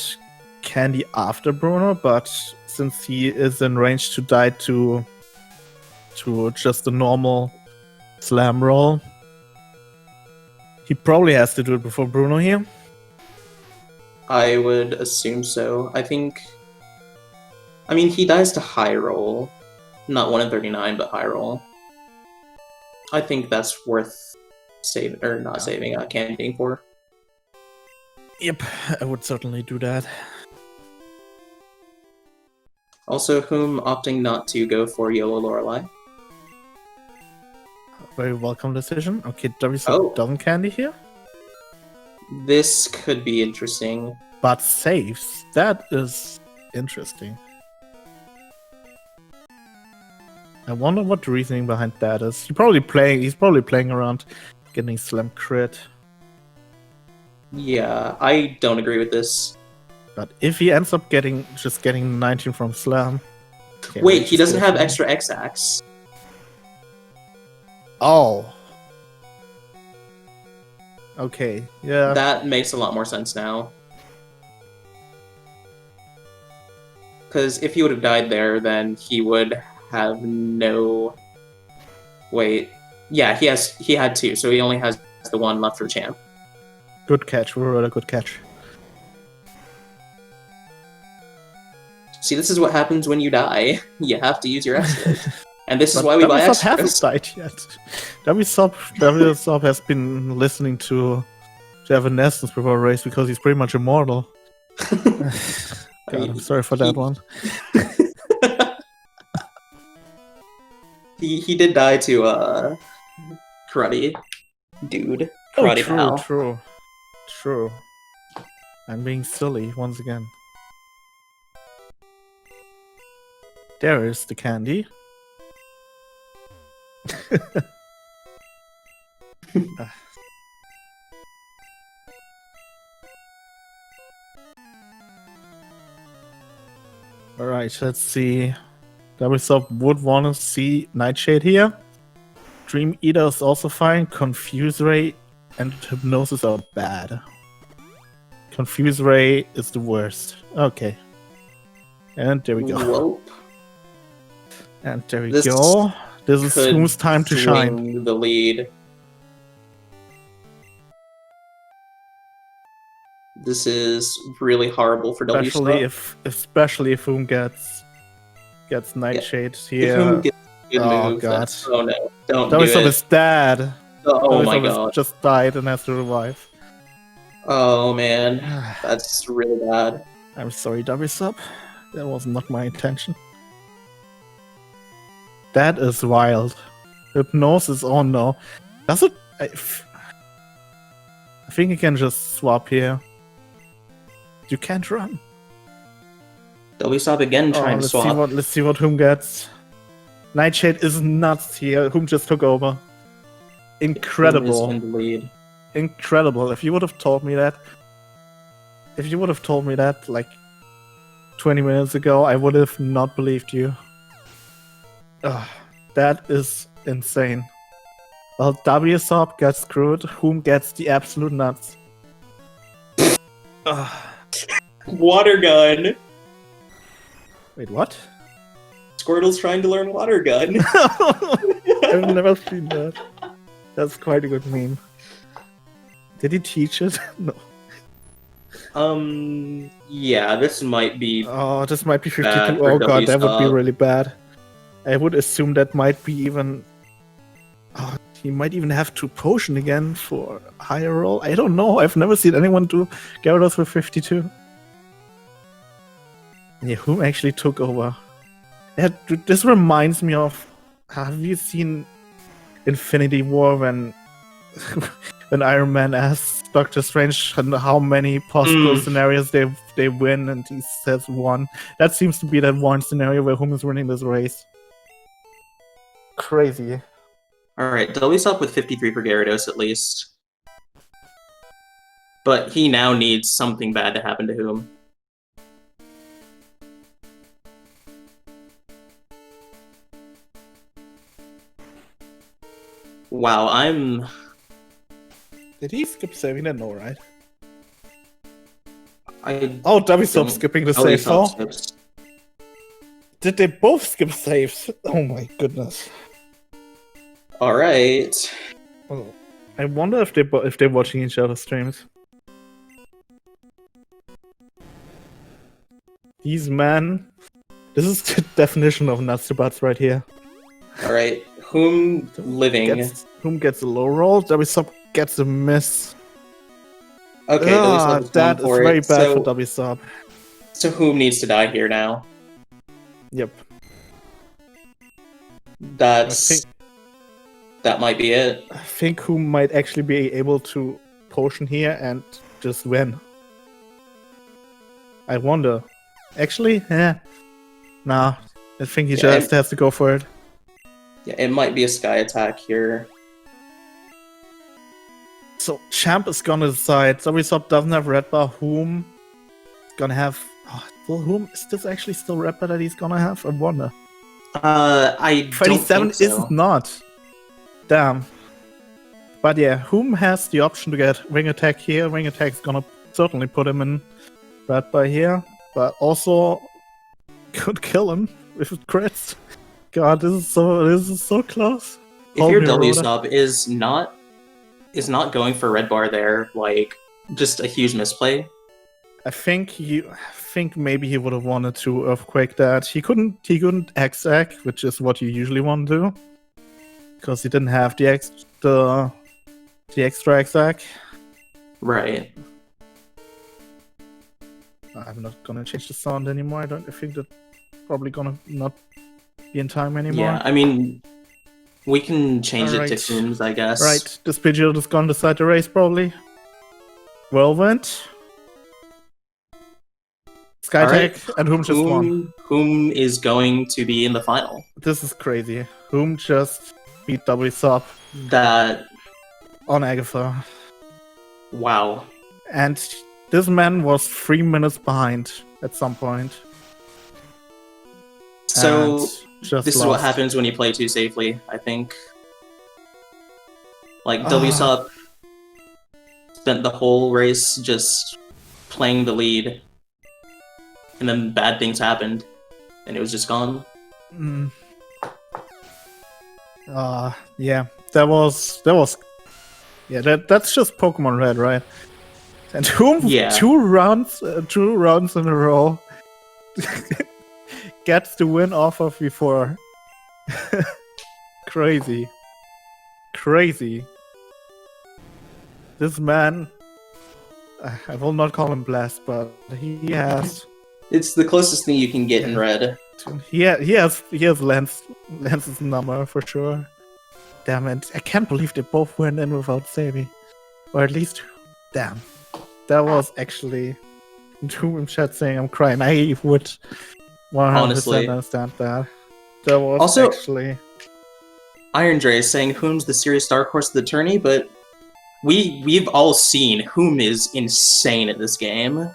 B: candy after Bruno, but since he is in range to die to just a normal slam roll, he probably has to do it before Bruno here.
A: I would assume so. I mean, he dies to high roll. Not 1 in 39, but high roll. I think that's worth saving, or not saving, candying for.
B: Yep, I would certainly do that.
A: Also, Whom opting not to go for YOLO Lorelei.
B: Very welcome decision. Okay, Wsop doesn't candy here.
A: This could be interesting.
B: But saves. That is interesting. I wonder what the reasoning behind that is. He's probably playing around getting slam crit.
A: Yeah, I don't agree with this.
B: But if he ends up getting 19 from slam.
A: Wait, he doesn't have extra X-Axe.
B: Oh. Okay, yeah.
A: That makes a lot more sense now. Because if he would have died there, then he would have no... Wait. Yeah, he had 2, so he only has the 1 left for champ.
B: Good catch, Aurora, good catch.
A: See, this is what happens when you die. You have to use your X-Ray. And this is why we buy
B: Wsop
A: extras.
B: hasn't died yet. Wsop has been listening to Evanescence before a race because he's pretty much immortal. God, I'm sorry for that one.
A: He did die to karate dude. Karate
B: True. I'm being silly once again. There is the candy. Alright, let's see. Wsop would want to see Nightshade here. Dream Eater is also fine. Confuse Ray and Hypnosis are bad. Confuse Ray is the worst. Okay. And there we go.
A: Whoa.
B: And there we go. This is Whom's time to shine.
A: The lead. This is really horrible for Wsop.
B: Especially if Whom gets Nightshade here.
A: If Whom gets good
B: oh
A: move,
B: god.
A: Oh no. Don't do
B: Wsop
A: it.
B: is dead.
A: Oh my
B: Wsop
A: god.
B: just died and has to revive.
A: Oh man. That's really bad.
B: I'm sorry, Wsop. That was not my intention. That is wild. Hypnosis, oh no. Does it... I think you can just swap here. You can't run.
A: Wsop again trying to swap.
B: Let's see what Whom gets. Nightshade is nuts here. Whom just took over. Incredible.
A: Whom is in the lead.
B: Incredible. If you would have told me that like 20 minutes ago, I would have not believed you. That is insane. Well, Wsop gets screwed. Whom gets the absolute nuts?
A: Water gun.
B: Wait, what?
A: Squirtle's trying to learn water gun.
B: I've never seen that. That's quite a good meme. Did he teach it? No.
A: Yeah, this might be.
B: Oh, this might be 52. Oh god, that would be really bad. I would assume that might be even. Oh, he might even have to potion again for higher roll. I don't know. I've never seen anyone do Gyarados with 52. Yeah, Whom actually took over? This reminds me of. Have you seen Infinity War when Iron Man asks Doctor Strange how many possible scenarios they win, and he says 1. That seems to be that one scenario where Whom is winning this race. Crazy.
A: Alright, Wsop with 53 for Gyarados at least. But he now needs something bad to happen to Whom. Wow, I'm...
B: Did he skip saving that? No, right?
A: Oh,
B: Wsop skipping the save. Did they both skip saves? Oh my goodness.
A: Alright.
B: Oh, I wonder if they're watching each other's streams. These men... This is the definition of nuts to butts right here.
A: Alright, Whom living?
B: Whom gets a low roll? Wsop gets a miss.
A: Okay, Wsop is
B: that is very bad for Wsop.
A: So Whom needs to die here now?
B: Yep.
A: That might be it.
B: I think Whom might actually be able to potion here and just win. I wonder. Actually, nah. I think he just has to go for it.
A: Yeah, it might be a Sky attack here.
B: So Champ is gonna decide. Wsop doesn't have Red Bar. Whom is gonna have? Whom is this actually still Red Bar that he's gonna have? I wonder.
A: I
B: 27 is not. Damn. But yeah, Whom has the option to get Wing Attack here. Wing Attack is gonna certainly put him in Red Bar here, but also could kill him if it crits. God, this is so close.
A: If your Wsop is not going for Red Bar there, like just a huge misplay,
B: I think maybe he would have wanted to earthquake that. He couldn't exec, which is what you usually want to do, because he didn't have the extra exec.
A: Right.
B: I'm not gonna change the sound anymore. I think that's probably gonna not be in time anymore.
A: Yeah, I mean, we can change it to Wh0mis, I guess.
B: Right, this Pidgeot is gonna decide the race probably. Whirlwind. Skytech and Wh0m just won.
A: Wh0m is going to be in the final.
B: This is crazy. Wh0m just beat Wsop.
A: That...
B: on Agatha.
A: Wow.
B: And this man was 3 minutes behind at some point.
A: So, this is what
B: lost.
A: happens when you play too safely, I think. Like, Wsop spent the whole race just playing the lead. And then bad things happened. And it was just gone.
B: Yeah. That was... Yeah, that's just Pokemon Red, right? And Wh0m, two rounds in a row gets the win off of before. Crazy. This man, I will not call him blessed, but he has...
A: It's the closest thing you can get in Red.
B: He has Lance's number for sure. Damn it, I can't believe they both went in without saving. Or at least, damn. That was actually... Wh0m chat saying I'm crying. I would 100% understand that. That was
A: also,
B: actually...
A: Iron Dre is saying Wh0m's the serious dark horse of the tourney, but we've all seen Wh0m is insane at this game.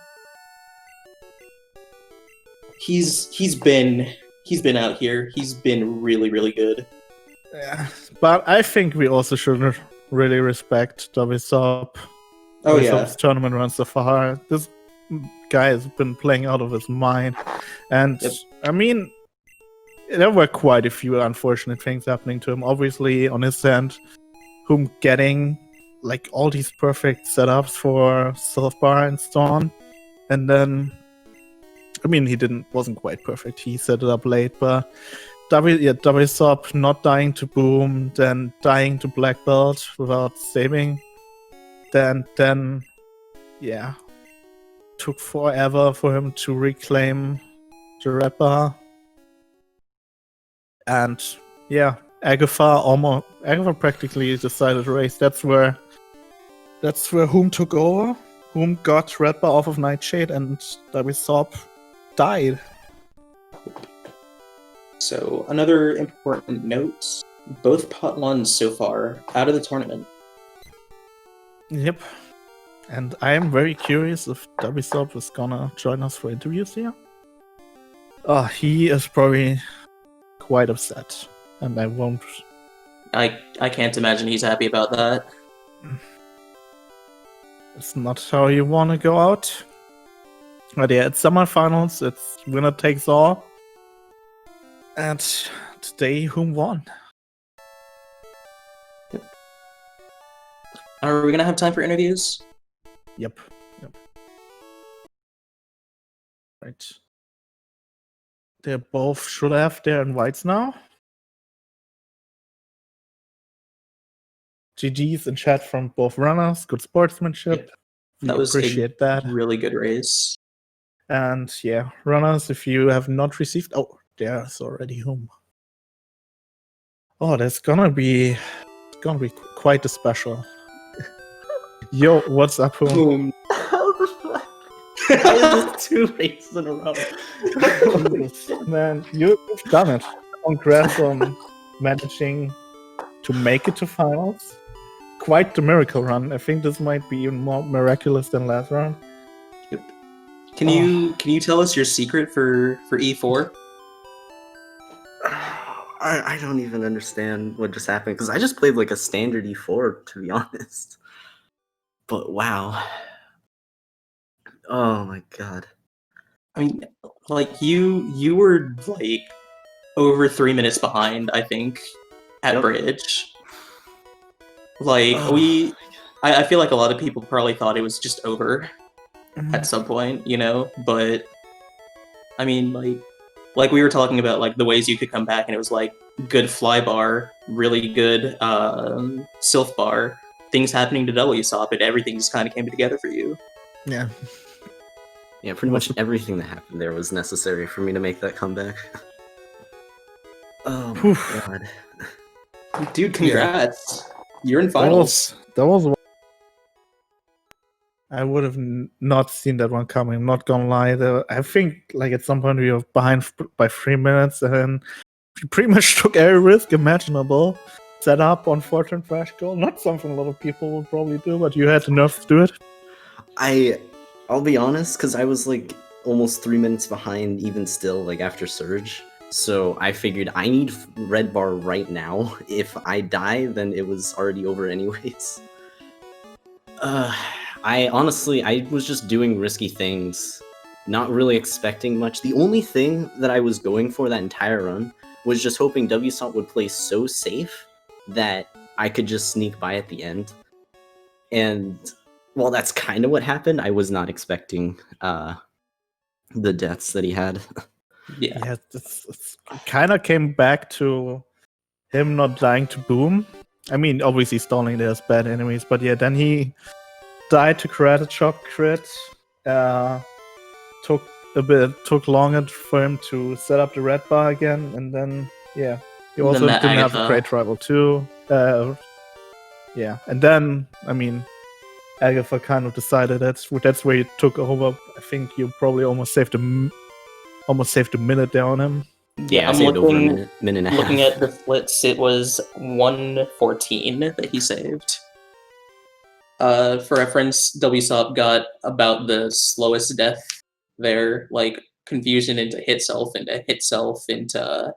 A: He's been out here. He's been really, really good.
B: Yeah, but I think we also should really respect Wsop.
A: Oh
B: Wsop's tournament run so far. This guy has been playing out of his mind, and I mean, there were quite a few unfortunate things happening to him. Obviously, on his end, Wh0m getting like all these perfect setups for Self-Bar and Storm, and then, I mean, wasn't quite perfect. He set it up late, but Wsop not dying to Boom, then dying to Black Belt without saving. Then took forever for him to reclaim the Red Bar. And Agatha practically decided the race. That's where Wh0m took over. Wh0m got Red Bar off of Nightshade, and Wsop died.
A: So, another important note, both pot ones so far out of the tournament.
B: Yep. And I am very curious if Wsop is gonna join us for interviews here. He is probably quite upset, and I won't...
A: I can't imagine he's happy about that.
B: It's not how you want to go out. But yeah, it's semifinals, it's winner takes all. And today, Wh0m won?
A: Are we gonna have time for interviews?
B: Yep. Right. They both should have their invites now. GG's in chat from both runners. Good sportsmanship.
A: Yep. That was
B: appreciate that.
A: Really good race.
B: And yeah, runners, if you have not received... Oh, there's already Wh0m. Oh, that's gonna be quite a special. Yo, what's up, Wh0m?
A: Just 2 races in a row.
B: Man, you've done it. Congrats on managing to make it to finals. Quite the miracle run. I think this might be even more miraculous than last round.
A: Yep. Can you tell us your secret for E4?
D: I don't even understand what just happened, because I just played like a standard E4, to be honest. But wow. Oh my god.
A: I mean, like, you were like over 3 minutes behind, I think, at Bridge. Like, I feel like a lot of people probably thought it was just over. at some point, you know. But I mean, like we were talking about, like the ways you could come back, and it was like good fly bar, really good sylph bar, things happening to Wsop, and everything just kind of came together for you.
B: Yeah.
D: Yeah, pretty much everything that happened there was necessary for me to make that comeback. Oh my god.
A: Dude, congrats. You're in finals.
B: That was I would have not seen that one coming. I'm not gonna lie. I think like at some point we were behind by 3 minutes, and then we pretty much took every risk imaginable. Set up on fortune flash goal. Not something a lot of people would probably do, but you had the nerve to do it.
D: I'll be honest, because I was like almost 3 minutes behind even still, like after Surge. So I figured I need red bar right now. If I die, then it was already over anyways. I was just doing risky things, not really expecting much. The only thing that I was going for that entire run was just hoping Wsop would play so safe that I could just sneak by at the end. And while that's kind of what happened, I was not expecting the deaths that he had.
A: Yeah,
B: it's kind of came back to him not dying to Boom. I mean, obviously stalling there's bad enemies, but yeah, then he died to karate chop crit. Took longer for him to set up the red bar again, and then yeah, he also didn't have a great rival too. Yeah, and then I mean, Agatha kind of decided that's where he took over. I think you probably almost saved a minute there on him.
D: Yeah, I'm saved over a minute and a half.
A: Looking at the splits, it was 1:14 that he saved. For reference, Wsop got about the slowest death there, like confusion into hit self into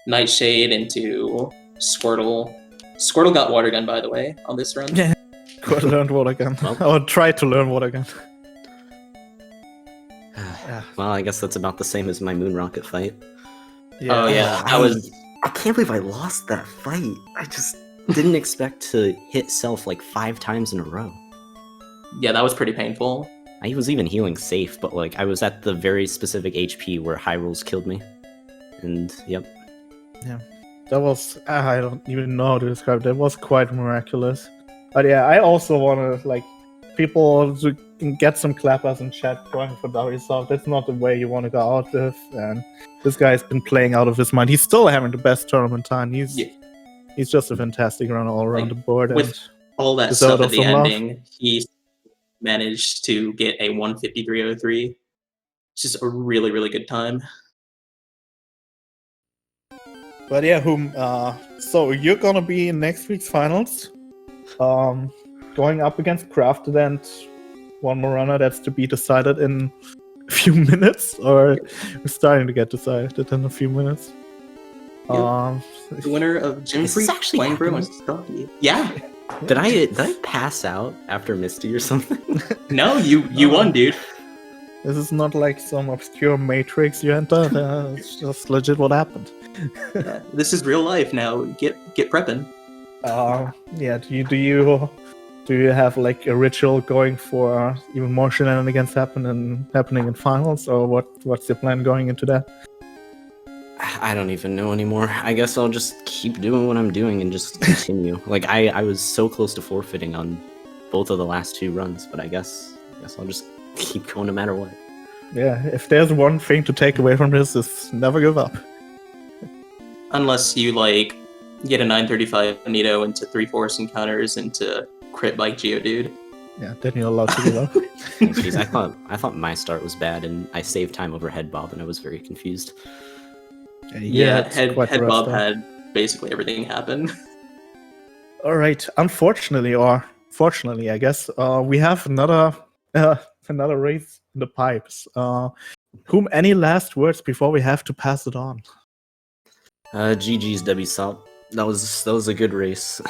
A: Nightshade into Squirtle. Squirtle got water gun, by the way, on this run.
B: Yeah, Squirtle learned water gun. Or tried to learn water gun.
D: Well, I guess that's about the same as my Moon Rocket fight.
A: Yeah. Oh yeah,
D: I can't believe I lost that fight. I just didn't expect to hit self like 5 times in a row.
A: Yeah, that was pretty painful.
D: I was even healing safe, but like I was at the very specific HP where high rolls killed me. And yep.
B: Yeah. That was, I don't even know how to describe it. That was quite miraculous. But yeah, I also want to, like, people to get some clappers in chat going for Wsop. That's not the way you want to go out with. And this guy's been playing out of his mind. He's still having the best tournament time. He's just a fantastic runner all around the board.
A: With all that stuff at the ending, he managed to get a 1:53.03. It's just a really, really good time.
B: But yeah, so you're gonna be in next week's finals, going up against Crafted and one more runner that's to be decided in a few minutes, or we're starting to get decided in a few minutes.
A: The winner of Gym Freak, Wangbro, and Stocky. Yeah.
D: Did I pass out after Misty or something?
A: No, you won, dude.
B: This is not like some obscure Matrix you entered. It's just legit what happened.
A: Yeah, this is real life now. Get prepping.
B: Yeah. Do you have like a ritual going for even more shenanigans happening in finals, or what's your plan going into that?
D: I don't even know anymore. I guess I'll just keep doing what I'm doing and just continue. Like I was so close to forfeiting on both of the last 2 runs, but I guess I'll just keep going no matter what.
B: Yeah, if there's one thing to take away from this, is never give up.
A: Unless you like get a 935 Nito into 3 force encounters into crit like Geodude.
B: Yeah, then you're allowed to give up.
D: Jeez, I thought my start was bad and I saved time over Headbob and I was very confused.
A: Yeah, Headbob had basically everything happen.
B: All right, unfortunately, or fortunately, I guess, we have another race in the pipes. Any last words before we have to pass it on?
D: GG's Wsop. That was a good race.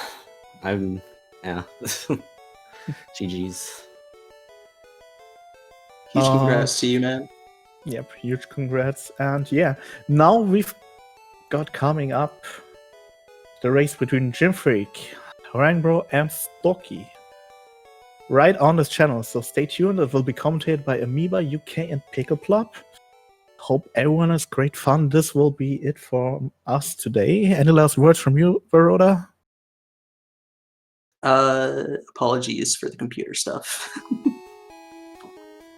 D: Yeah. GG's.
A: Huge congrats to you, man.
B: Yep, huge congrats. And yeah, now we've got coming up the race between Gym Freak, Wangbro, and Stocky. right on this channel. So stay tuned. It will be commentated by Amoeba, UK, and Pickleplop. Hope everyone has great fun. This will be it for us today. Any last words from you, Baroda?
A: Apologies for the computer stuff.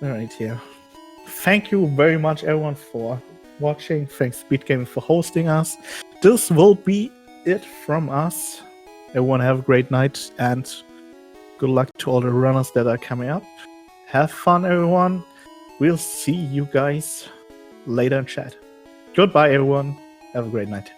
B: All right, yeah. Thank you very much, everyone, for watching. Thanks, SpeedGaming, for hosting us. This will be it from us. Everyone have a great night, and good luck to all the runners that are coming up. Have fun, everyone. We'll see you guys later in chat. Goodbye, everyone. Have a great night.